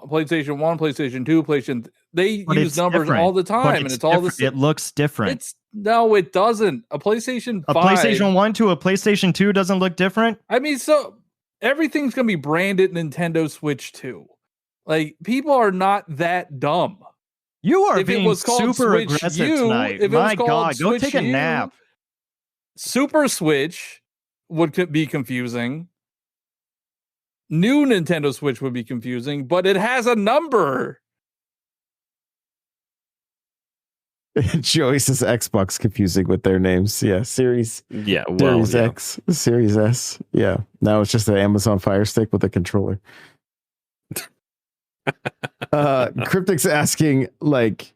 PlayStation 2, PlayStation. They use numbers different. All the time, and it's all the same. It looks different. No, it doesn't. A PlayStation 5, PlayStation 1 to a PlayStation 2 doesn't look different. I mean, so everything's going to be branded Nintendo Switch 2. Like, people are not that dumb. You are if being it was called super Switch aggressive U, tonight. If My it was called God, go Switch take a U, nap. Super Switch would be confusing. New Nintendo Switch would be confusing, but it has a number. Joey says Xbox confusing with their names. Yeah, Series. Yeah, Series X, Series S. Yeah, now it's just an Amazon Fire Stick with a controller. Cryptic's asking, like,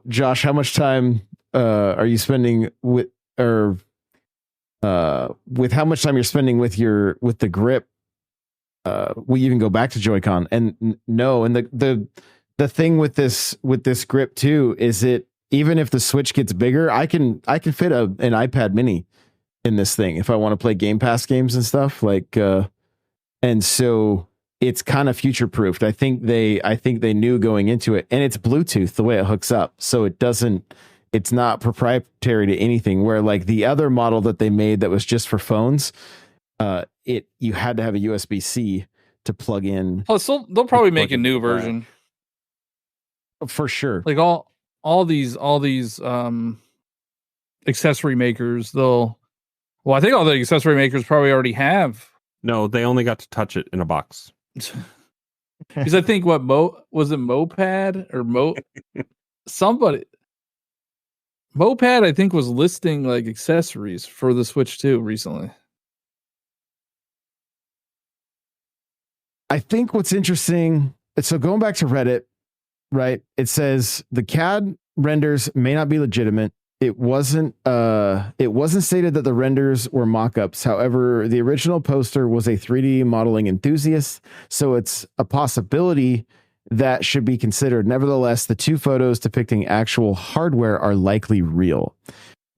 Josh, how much time are you spending with how much time you're spending with the grip? We even go back to Joy-Con, and no, and the thing with this grip too is it, even if the Switch gets bigger, I can fit an iPad mini in this thing if I want to play Game Pass games and stuff, like and so it's kind of future proofed. I think they knew going into it, and it's Bluetooth the way it hooks up, so it's not proprietary to anything, where like the other model that they made that was just for phones, you had to have a USB-C to plug in. Plus, they'll probably make a new version. For sure. Like all these accessory makers, I think all the accessory makers probably already have. No, they only got to touch it in a box. Because I think was it Mopad or somebody Mopad, I think, was listing like accessories for the Switch 2 recently. I think what's interesting, so going back to Reddit, right? It says the CAD renders may not be legitimate. It wasn't stated that the renders were mock-ups. However, the original poster was a 3D modeling enthusiast, so it's a possibility that should be considered. Nevertheless, the two photos depicting actual hardware are likely real.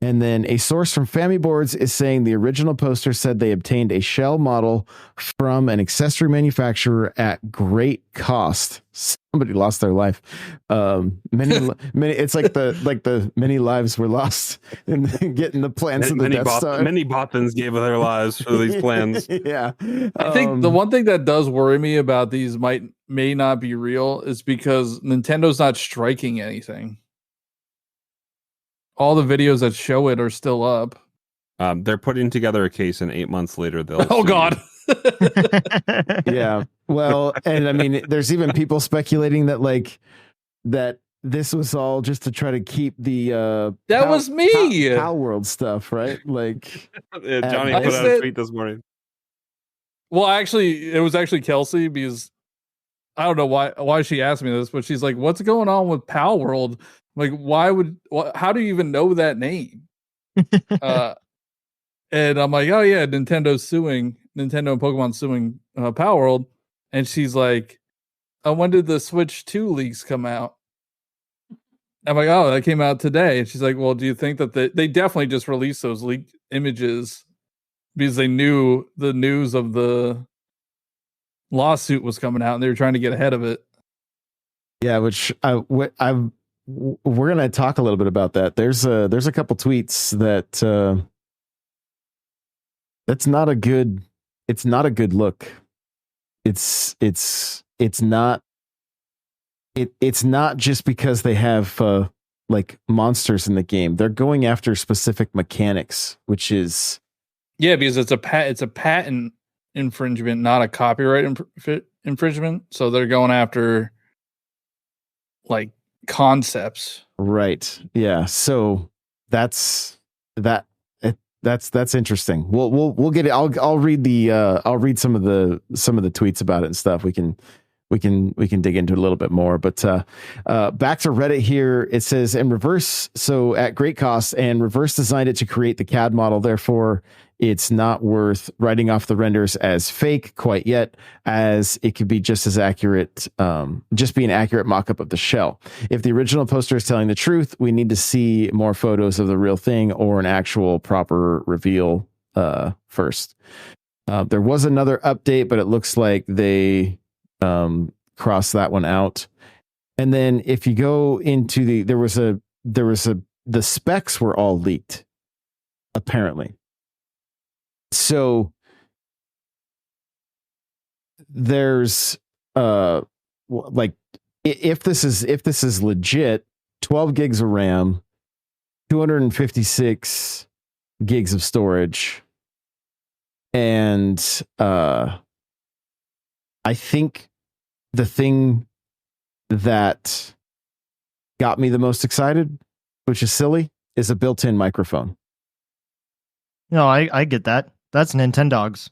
And then a source from Family Boards is saying the original poster said they obtained a shell model from an accessory manufacturer at great cost. Somebody lost their life. Many. It's like the many lives were lost in getting the plans of the Death Star. Many Bothans gave their lives for these plans. Yeah, I think the one thing that does worry me about these may not be real is because Nintendo's not striking anything. All the videos that show it are still up. They're putting together a case, and 8 months later they'll. Oh God. Yeah. Well, and I mean, there's even people speculating that this was all just to try to keep the was me. Pal World stuff, right? Like Johnny put out a tweet this morning. Well, actually, it was actually Kelsey, because I don't know why she asked me this, but she's like, "What's going on with Pal World?" Like, how do you even know that name? And I'm like, oh yeah, Nintendo and Pokemon suing Pal World. And she's like, oh, when did the Switch 2 leaks come out? I'm like, oh, that came out today. And she's like, well, do you think that they definitely just released those leaked images because they knew the news of the lawsuit was coming out and they were trying to get ahead of it? Yeah, which we're going to talk a little bit about that. There's a couple tweets that it's not a good look. It's not just because they have like monsters in the game. They're going after specific mechanics, which is because it's a patent infringement, not a copyright infringement. So they're going after like concepts, right? Yeah, so that's interesting. We'll get it. I'll read some of the tweets about it and stuff. We can dig into it a little bit more, but back to Reddit here. It says in reverse, so at great cost, and Reverse designed it to create the CAD model, therefore it's not worth writing off the renders as fake quite yet, as it could be just as accurate, just be an accurate mock-up of the shell. If the original poster is telling the truth, we need to see more photos of the real thing or an actual proper reveal first. There was another update, but it looks like they crossed that one out. And then if you go into the specs were all leaked, apparently. So there's like if this is legit, 12 gigs of RAM, 256 gigs of storage, and I think the thing that got me the most excited, which is silly, is a built-in microphone. No, I get that. That's Nintendogs.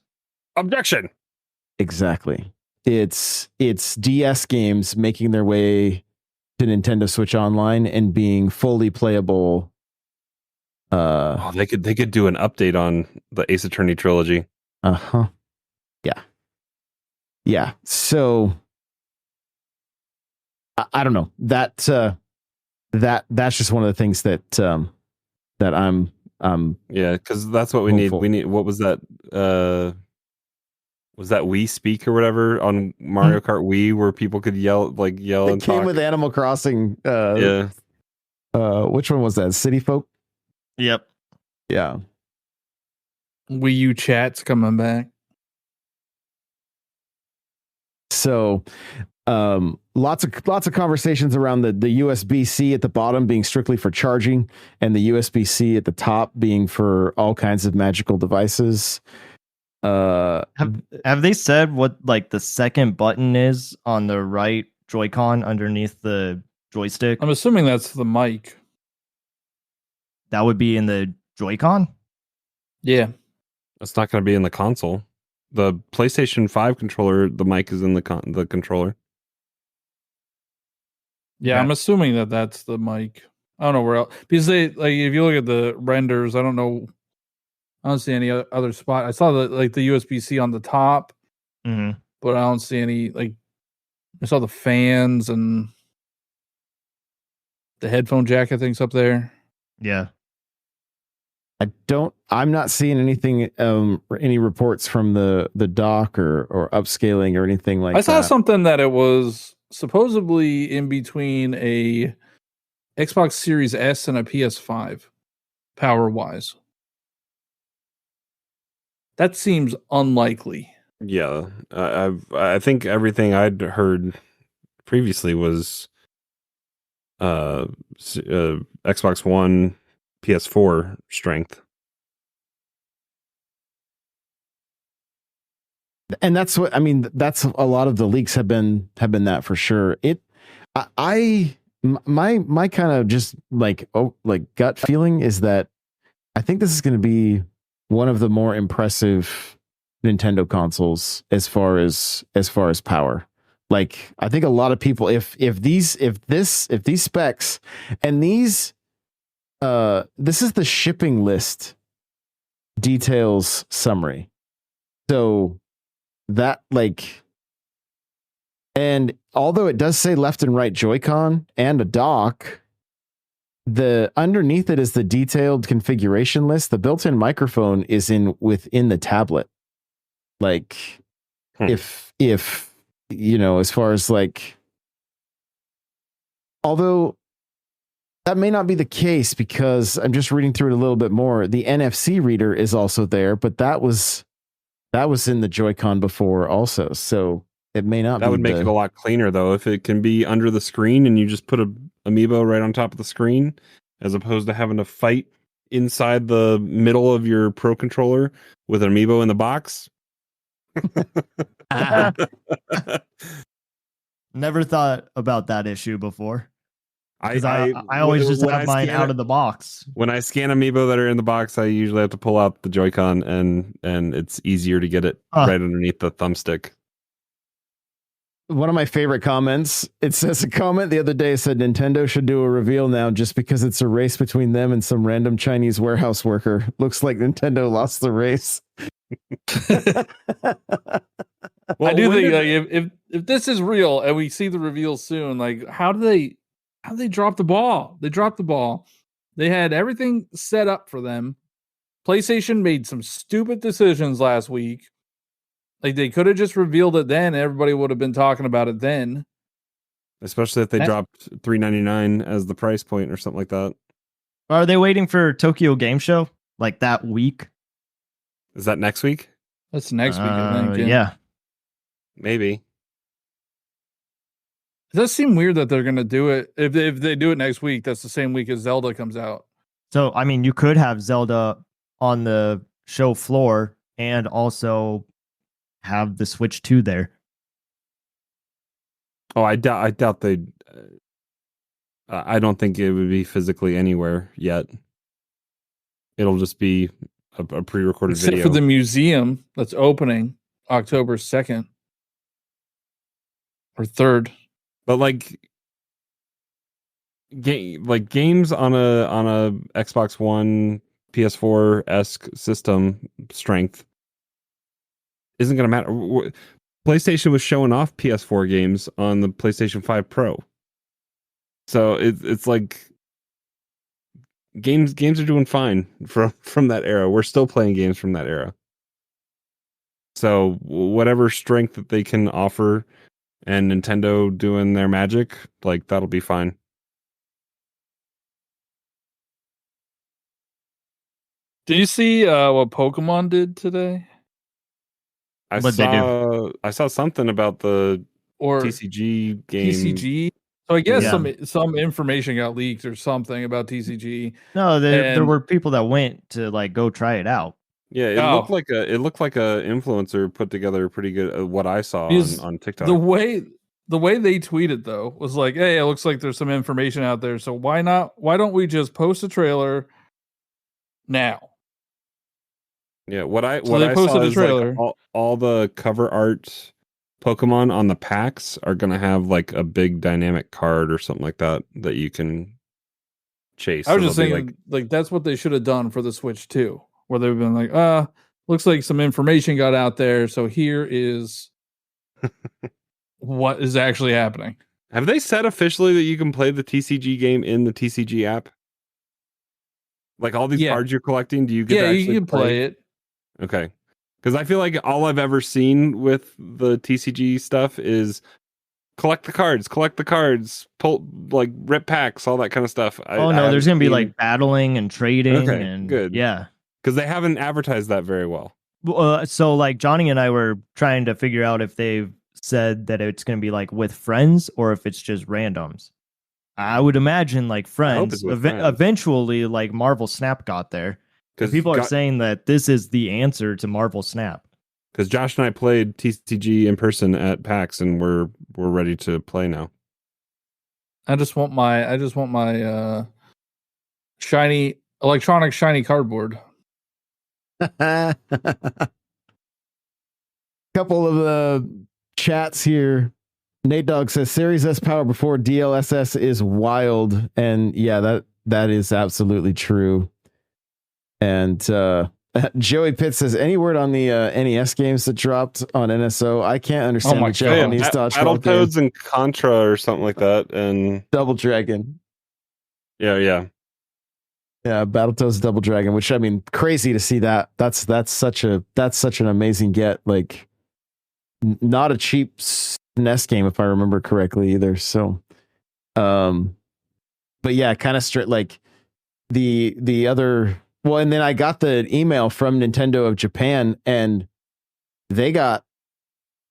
Objection. Exactly. It's DS games making their way to Nintendo Switch Online and being fully playable. They could do an update on the Ace Attorney trilogy. Yeah. So I don't know. That's just one of the things that I'm yeah, because that's what we hopeful. need. We need, what was that? Was that Wii Speak or whatever on Mario Kart Wii, where people could yell and came talk? with Animal Crossing. Yeah. Which one was that? City Folk? Yep. Yeah. Wii U chat's coming back. So lots of conversations around the USB-C at the bottom being strictly for charging, and the USB-C at the top being for all kinds of magical devices. Have they said what like the second button is on the right Joy-Con underneath the joystick? I'm assuming that's the mic. That would be in the Joy-Con? Yeah. It's not going to be in the console. The PlayStation 5 controller, the mic is in the controller. Yeah, I'm assuming that's the mic. I don't know where else, because they, like, if you look at the renders, I don't see any other spot. I saw the USB-C on the top, but I don't see any, like, I saw the fans and the headphone jack, I think's up there. Yeah. I'm not seeing anything, any reports from the dock or upscaling or anything like that. I saw something that it was supposedly in between a Xbox Series S and a PS5, power-wise. That seems unlikely. Yeah, I think everything I'd heard previously was Xbox One, PS4 strength. And that's what I mean. That's a lot of the leaks have been that for sure. My kind of just like gut feeling is that I think this is going to be one of the more impressive Nintendo consoles as far as power. Like, I think a lot of people, if these specs and these, this is the shipping list details summary. So that, like, and although it does say left and right Joy-Con and a dock, the underneath it is the detailed configuration list. The built-in microphone is within the tablet. Like, if you know, as far as like, although that may not be the case, because I'm just reading through it a little bit more. The NFC reader is also there, but that was in the Joy-Con before also. So it may not. That would make it a lot cleaner though, if it can be under the screen and you just put a amiibo right on top of the screen, as opposed to having to fight inside the middle of your Pro controller with an amiibo in the box. Never thought about that issue before. I always just have mine out of the box. When I scan amiibo that are in the box, I usually have to pull out the Joy-Con, and it's easier to get it right underneath the thumbstick. One of my favorite comments, it says a comment the other day said Nintendo should do a reveal now just because it's a race between them and some random Chinese warehouse worker. Looks like Nintendo lost the race. Well, I do think like, if this is real and we see the reveal soon, like how do they drop the ball? They dropped the ball. They had everything set up for them. PlayStation made some stupid decisions last week. Like, they could have just revealed it then. Everybody would have been talking about it then. Especially if they dropped $3.99 as the price point or something like that. Are they waiting for Tokyo Game Show like that week? Is that next week? That's next week, I think. Yeah. Maybe. It does seem weird that they're going to do it. If they do it next week, that's the same week as Zelda comes out. So, I mean, you could have Zelda on the show floor and also have the Switch 2 there. Oh, I doubt they'd. I don't think it would be physically anywhere yet. It'll just be a pre-recorded Except video. for the museum that's opening October 2nd or 3rd. But like games on a Xbox One, PS4-esque system strength isn't going to matter. PlayStation was showing off PS4 games on the PlayStation 5 Pro. So it's like games are doing fine from that era. We're still playing games from that era. So whatever strength that they can offer and Nintendo doing their magic, like that'll be fine. Did you see what Pokemon did today? I saw something about the TCG game. TCG. So I guess some information got leaked or something about TCG. No, there were people that went to like go try it out. Yeah, it looked like a influencer put together pretty good. What I saw on TikTok. The way they tweeted though was like, "Hey, it looks like there's some information out there. So why don't we just post a trailer now?" Yeah, what I saw is like all the cover art Pokemon on the packs are gonna have like a big dynamic card or something like that you can chase. I was just thinking like that's what they should have done for the Switch too, where they've been like, looks like some information got out there, so here is what is actually happening. Have they said officially that you can play the TCG game in the TCG app? Like all these cards you're collecting, do you get to actually you can play it? Okay. Because I feel like all I've ever seen with the TCG stuff is collect the cards, pull like rip packs, all that kind of stuff. There's gonna be like battling and trading. Okay, and good. Yeah, because they haven't advertised that very well. So like Johnny and I were trying to figure out if they've said that it's gonna be like with friends or if it's just randoms. I would imagine like friends. Eventually, like Marvel Snap got there. Because people are saying that this is the answer to Marvel Snap. Because Josh and I played TCG in person at PAX, and we're ready to play now. I just want my shiny electronic shiny cardboard. Couple of the chats here. Nate Dogg says Series S power before DLSS is wild, and yeah, that is absolutely true. And Joey Pitt says, any word on the NES games that dropped on NSO? I can't understand the Japanese dodgeball Battletoads and Contra or something like that, and Double Dragon. Yeah. Battletoads, Double Dragon. Which I mean, crazy to see that. That's such an amazing get. Like, not a cheap NES game if I remember correctly either. So, but yeah, kind of straight like the other. Well, and then I got the email from Nintendo of Japan, and they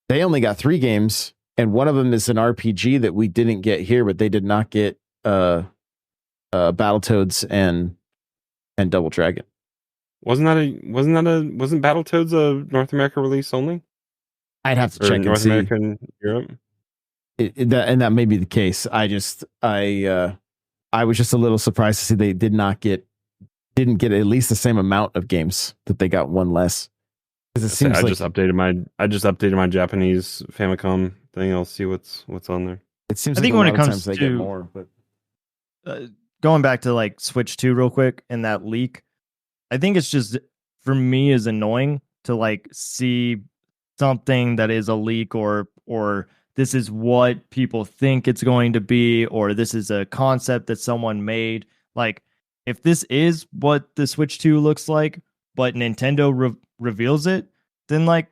only got 3 games, and one of them is an RPG that we didn't get here, but they did not get Battletoads and Double Dragon. Wasn't Battletoads a North America release only? I'd have to check and North see. America and Europe. That may be the case. I was just a little surprised to see they didn't get at least the same amount of games, that they got one less. Because it seems I just updated my Japanese Famicom thing. I'll see what's on there. It seems I think like when it comes they to get more, but going back to like Switch 2 real quick and that leak, I think it's just, for me, is annoying to like see something that is a leak or this is what people think it's going to be, or this is a concept that someone made. Like, if this is what the Switch 2 looks like, but Nintendo reveals it, then like,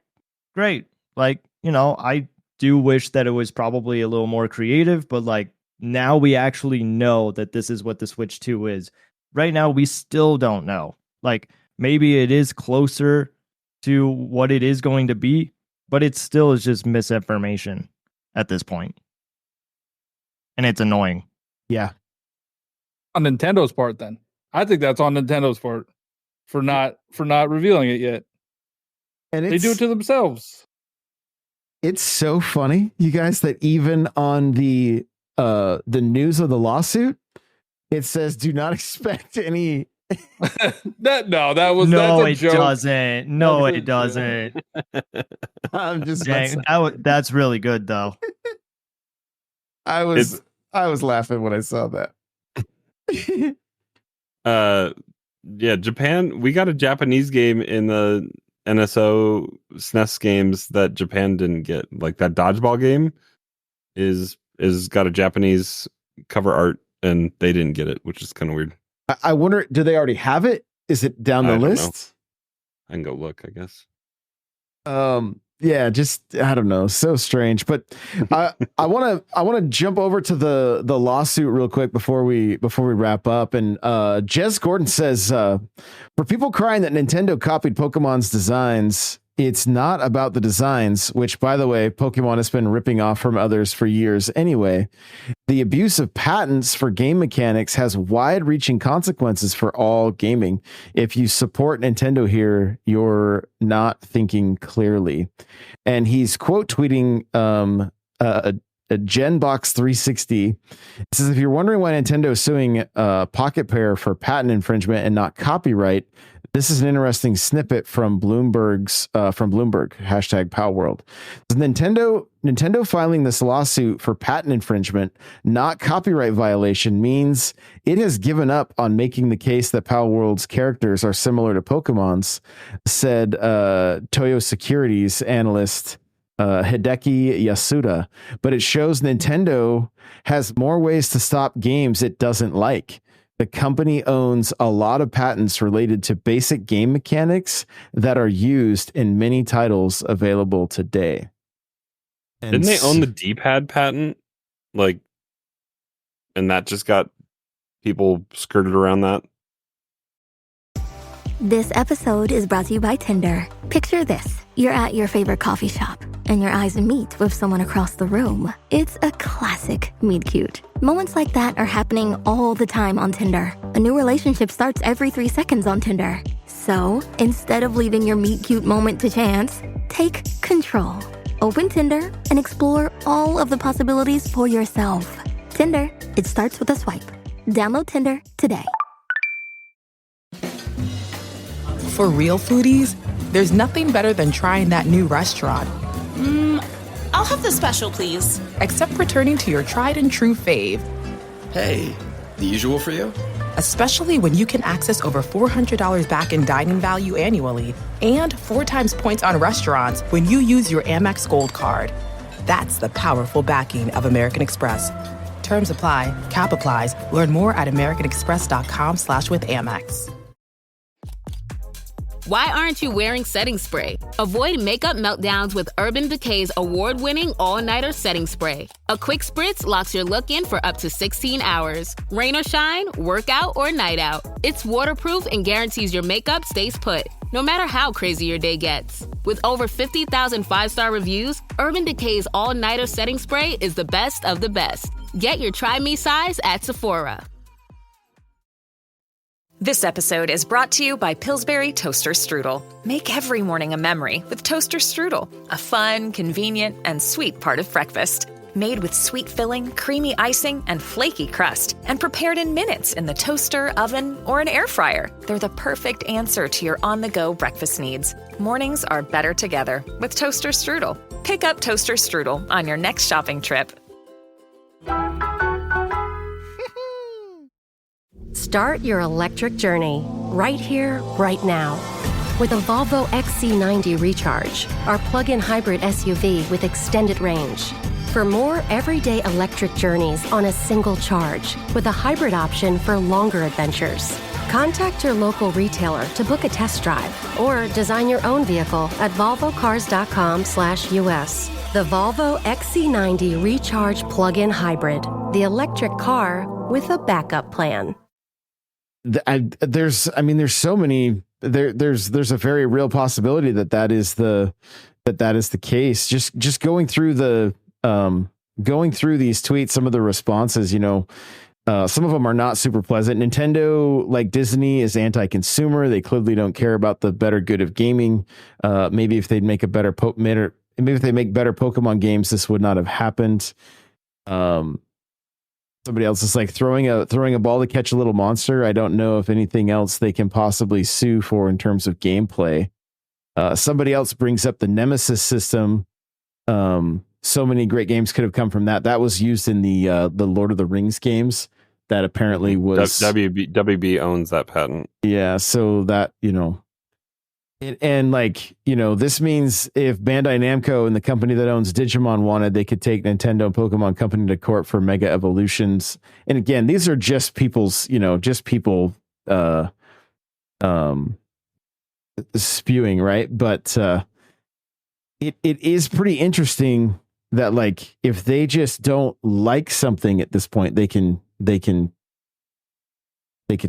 great. Like, I do wish that it was probably a little more creative, but like, now we actually know that this is what the Switch 2 is. Right now, we still don't know. Like, maybe it is closer to what it is going to be, but it still is just misinformation at this point. And it's annoying. Yeah. On Nintendo's part, then. I think that's on Nintendo's part for not revealing it yet. And they do it to themselves. It's so funny, you guys, that even on the news of the lawsuit, it says do not expect any. That's a it joke. Doesn't. No, it doesn't. I'm just that's really good though. I was laughing when I saw that. Yeah, Japan. We got a Japanese game in the NSO SNES games that Japan didn't get. Like that dodgeball game is got a Japanese cover art, and they didn't get it, which is kind of weird. I wonder, do they already have it? Is it down the list? I can go look, I guess. Yeah, just I don't know, so strange. But I want to jump over to the lawsuit real quick before we wrap up. And Jez Gordon says, for people crying that Nintendo copied Pokemon's designs, it's not about the designs, which, by the way, Pokemon has been ripping off from others for years anyway. The abuse of patents for game mechanics has wide-reaching consequences for all gaming. If you support Nintendo here, you're not thinking clearly. And he's quote tweeting a Genbox 360. It says, if you're wondering why Nintendo is suing Pocket Pair for patent infringement and not copyright, this is an interesting snippet from Bloomberg, #PowWorld. Nintendo filing this lawsuit for patent infringement, not copyright violation, means it has given up on making the case that PowWorld's characters are similar to Pokemon's, said Toyo Securities analyst Hideki Yasuda. But it shows Nintendo has more ways to stop games it doesn't like. The company owns a lot of patents related to basic game mechanics that are used in many titles available today. And didn't they own the D-pad patent? Like, and that just got people skirted around that? This episode is brought to you by Tinder. Picture this. You're at your favorite coffee shop, and your eyes meet with someone across the room. It's a classic meet cute. Moments like that are happening all the time on Tinder. A new relationship starts every 3 seconds on Tinder. So, instead of leaving your meet cute moment to chance, take control. Open Tinder and explore all of the possibilities for yourself. Tinder, it starts with a swipe. Download Tinder today. For real foodies, there's nothing better than trying that new restaurant. I'll have the special, please. Except returning to your tried and true fave. Hey, the usual for you? Especially when you can access over $400 back in dining value annually and 4 times points on restaurants when you use your Amex Gold Card. That's the powerful backing of American Express. Terms apply. Cap applies. Learn more at americanexpress.com/withAmex. Why aren't you wearing setting spray? Avoid makeup meltdowns with Urban Decay's award-winning all-nighter setting spray. A quick spritz locks your look in for up to 16 hours. Rain or shine, workout or night out. It's waterproof and guarantees your makeup stays put, no matter how crazy your day gets. With over 50,000 5-star reviews, Urban Decay's all-nighter setting spray is the best of the best. Get your Try Me size at Sephora. This episode is brought to you by Pillsbury Toaster Strudel. Make every morning a memory with Toaster Strudel, a fun, convenient, and sweet part of breakfast. Made with sweet filling, creamy icing, and flaky crust, and prepared in minutes in the toaster, oven, or an air fryer. They're the perfect answer to your on-the-go breakfast needs. Mornings are better together with Toaster Strudel. Pick up Toaster Strudel on your next shopping trip. Start your electric journey right here, right now. With a Volvo XC90 Recharge, our plug-in hybrid SUV with extended range. For more everyday electric journeys on a single charge, with a hybrid option for longer adventures. Contact your local retailer to book a test drive or design your own vehicle at volvocars.com/US. The Volvo XC90 Recharge plug-in hybrid, the electric car with a backup plan. There's so many. There's a very real possibility that is the that is the case. Just going through these tweets, some of the responses, some of them are not super pleasant. Nintendo, like Disney, is anti-consumer. They clearly don't care about the better good of gaming. Maybe if they'd make a better maybe if they make better Pokemon games, this would not have happened. Somebody else is like throwing a ball to catch a little monster. I don't know if anything else they can possibly sue for in terms of gameplay. Somebody else brings up the Nemesis system. So many great games could have come from that. That was used in the Lord of the Rings games. That apparently was WB owns that patent. Yeah, so that this means if Bandai Namco and the company that owns Digimon wanted, they could take Nintendo and Pokemon Company to court for Mega Evolutions. And again, these are just people spewing, right? But it is pretty interesting that like if they just don't like something at this point, they could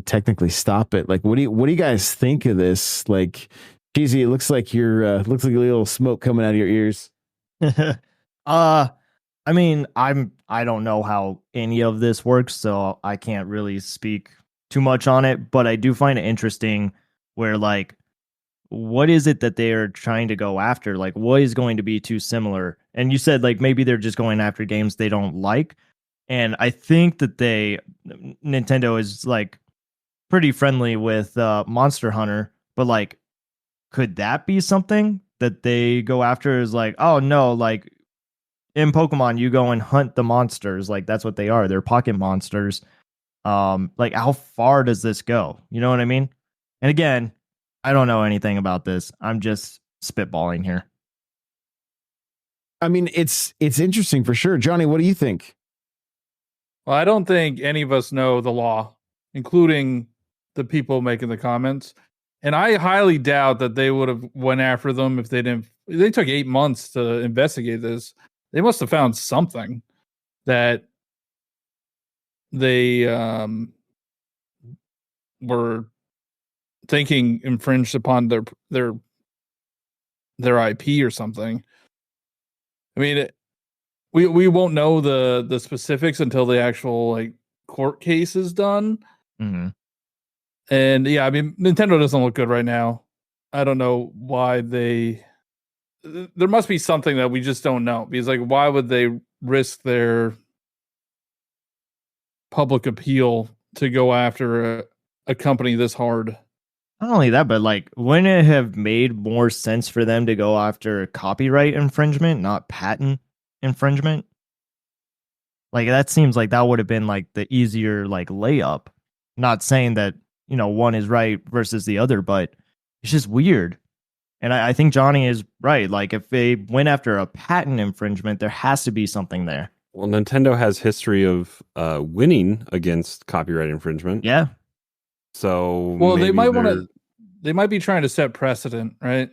technically stop it. Like what do you guys think of this? Like, Cheesy, it looks like a little smoke coming out of your ears. I mean, I don't know how any of this works, so I can't really speak too much on it, but I do find it interesting where like what is it that they are trying to go after? Like what is going to be too similar? And you said like maybe they're just going after games they don't like. And I think that Nintendo is like pretty friendly with Monster Hunter, but like could that be something that they go after is like, oh no, like in Pokemon, you go and hunt the monsters. Like that's what they are. They're pocket monsters. Like how far does this go? You know what I mean? And again, I don't know anything about this. I'm just spitballing here. I mean, it's interesting for sure. Johnny, what do you think? Well, I don't think any of us know the law, including the people making the comments. And I highly doubt that they would have went after them if they didn't. They took 8 months to investigate this. They must have found something that they were thinking infringed upon their IP or something. I mean, we won't know the specifics until the actual like court case is done. Mm-hmm. And yeah, I mean, Nintendo doesn't look good right now. I don't know why there must be something that we just don't know, because like, why would they risk their public appeal to go after a company this hard? Not only that, but like, wouldn't it have made more sense for them to go after copyright infringement, not patent infringement? Like, that seems like that would have been like the easier like layup. Not saying that, one is right versus the other, but it's just weird. And I think Johnny is right. Like, if they went after a patent infringement, there has to be something there. Well, Nintendo has history of winning against copyright infringement. Yeah. So they might be trying to set precedent, right?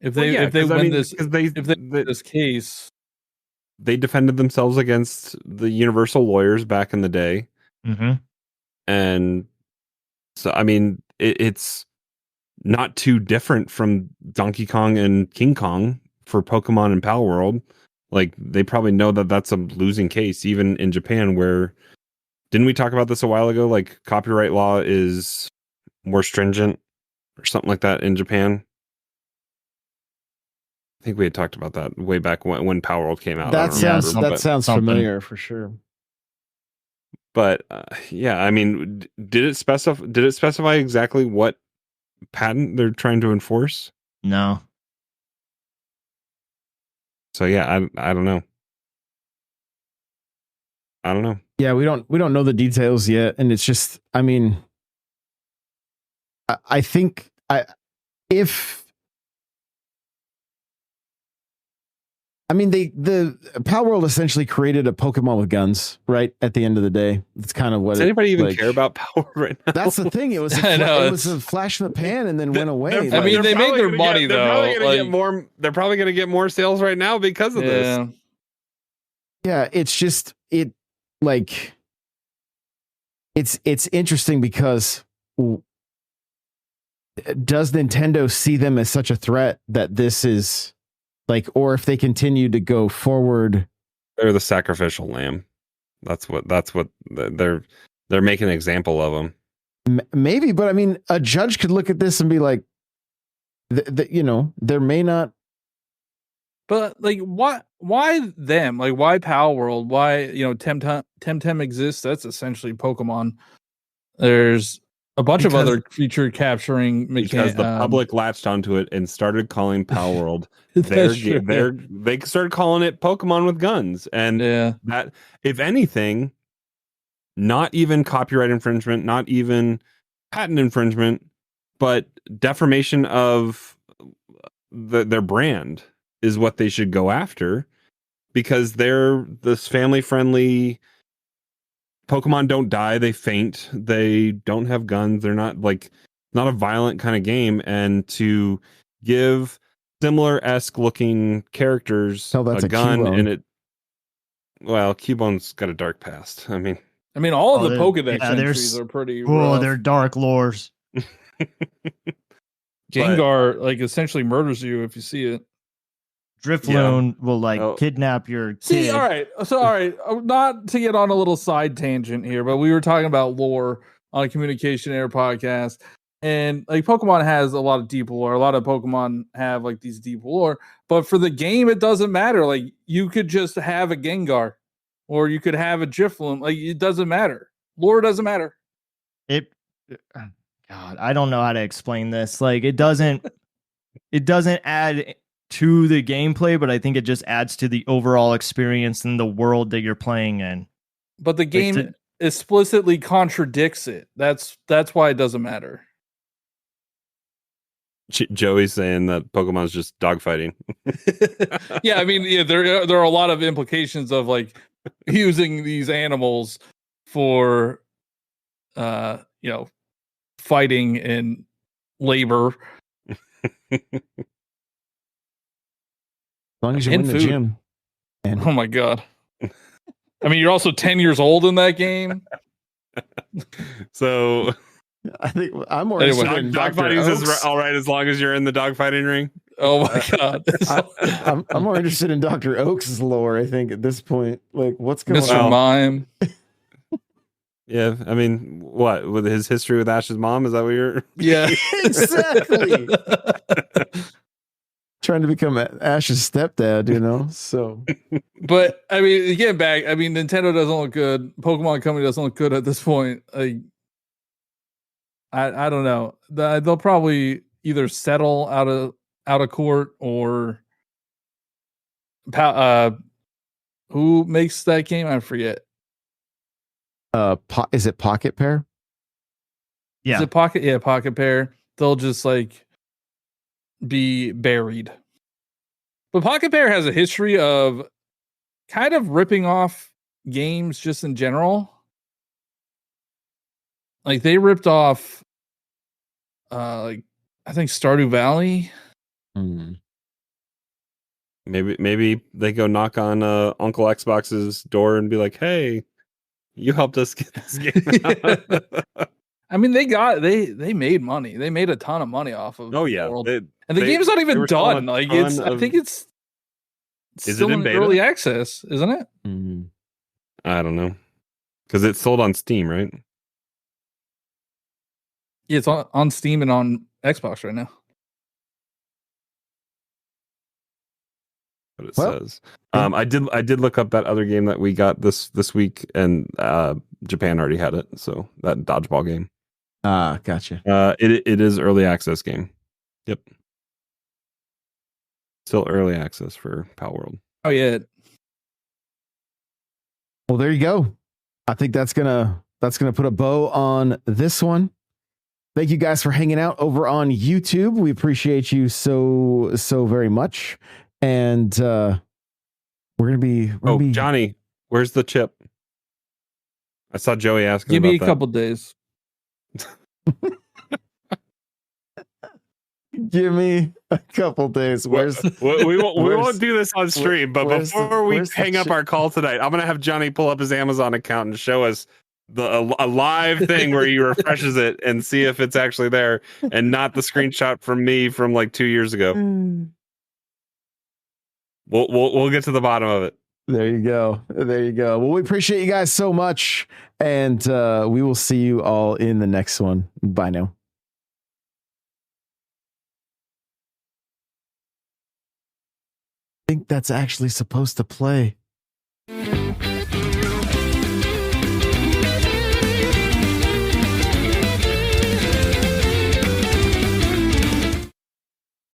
If they win this case, they defended themselves against the Universal lawyers back in the day. Mm-hmm. And so, I mean, it's not too different from Donkey Kong and King Kong for Pokemon and Pal World. Like, they probably know that that's a losing case, even in Japan, where, didn't we talk about this a while ago? Like, copyright law is more stringent or something like that in Japan. I think we had talked about that way back when Power World came out. That sounds familiar for sure. But yeah, I mean, did it specify exactly what patent they're trying to enforce? No. So yeah, I don't know. I don't know. Yeah, we don't know the details yet, and it's just, I mean, I think the Pal World essentially created a Pokemon with guns, right? At the end of the day, it's kind of what. Does anybody even care about Power right now? That's the thing. It was a flash in the pan and then went away. I mean, they made their money though. They're probably going to get more sales right now because of this. Yeah, it's just it's interesting because does Nintendo see them as such a threat that this is Like, or if they continue to go forward, they're the sacrificial lamb. That's what they're making an example of them. Maybe, but I mean, a judge could look at this and be like, there may not. But like, why them? Like, why Pal World? Why Temtem exists? That's essentially Pokemon. There's a bunch of other creature capturing mechanics. Because the public latched onto it and started calling Pal World. They started calling it Pokemon with guns, and that, if anything, not even copyright infringement, not even patent infringement, but defamation of their brand is what they should go after, because they're this family-friendly. Pokemon don't die, they faint, they don't have guns, they're not a violent kind of game, and to give similar-esque looking characters a gun Cubone. and it, well, Cubone's got a dark past. I mean all of the Pokedex entries are pretty rough. They're dark lores. Gengar essentially murders you if you see it. Drifloon will kidnap your kid. See, all right. Not to get on a little side tangent here, but we were talking about lore on a Communication Air podcast, and Pokemon has a lot of deep lore. A lot of Pokemon have these deep lore, but for the game, it doesn't matter. You could just have a Gengar, or you could have a Drifloon. It doesn't matter. Lore doesn't matter. God, I don't know how to explain this. It doesn't add to the gameplay, but I think it just adds to the overall experience and the world that you're playing in. But the game explicitly contradicts it. That's why it doesn't matter. Joey's saying that Pokemon's just dogfighting. Yeah, I mean, there are a lot of implications of using these animals for fighting and labor. As long as you're in the gym. And oh my god. I mean, you're also 10 years old in that game. So I think I'm more interested in dogfighting is all right as long as you're in the dogfighting ring. Oh my god. I'm more interested in Dr. Oak's lore, I think, at this point. What's going on? Mr. Mime. Yeah, I mean, what, with his history with Ash's mom? Is that what you're? Yeah, exactly. Trying to become Ash's stepdad, so. But I mean, again, Nintendo doesn't look good. Pokemon Company doesn't look good at this point. I don't know. They'll probably either settle out of court, or who makes that game? I forget. Is it Pocket Pair? Yeah. Is it Pocket? Yeah, Pocket Pair. They'll just be buried. But Pocket Pair has a history of kind of ripping off games just in general. They ripped off I think Stardew Valley. Maybe they go knock on Uncle Xbox's door and be like, "Hey, you helped us get this game out." I mean, they made money. They made a ton of money off of. Oh yeah, the world. And the game's not even done. I think it's still in early access, isn't it? Mm-hmm. I don't know, because it's sold on Steam, right? Yeah, it's on Steam and on Xbox right now. What it says. I did look up that other game that we got this week, and Japan already had it. So that dodgeball game. Gotcha. It is early access game. Yep. Still early access for Pal World. Oh yeah. Well, there you go. I think that's gonna put a bow on this one. Thank you guys for hanging out over on YouTube. We appreciate you so very much. And we're gonna be. Johnny, where's the chip? I saw Joey asking. Give me a that. couple days. Give me a couple days. We won't do this on stream, but before we hang up our call tonight, I'm gonna have Johnny pull up his Amazon account and show us a live thing where he refreshes it and see if it's actually there, and not the screenshot from me from 2 years ago. We'll get to the bottom of it. There you go. There you go. Well, we appreciate you guys so much, and we will see you all in the next one. Bye now. I think that's actually supposed to play.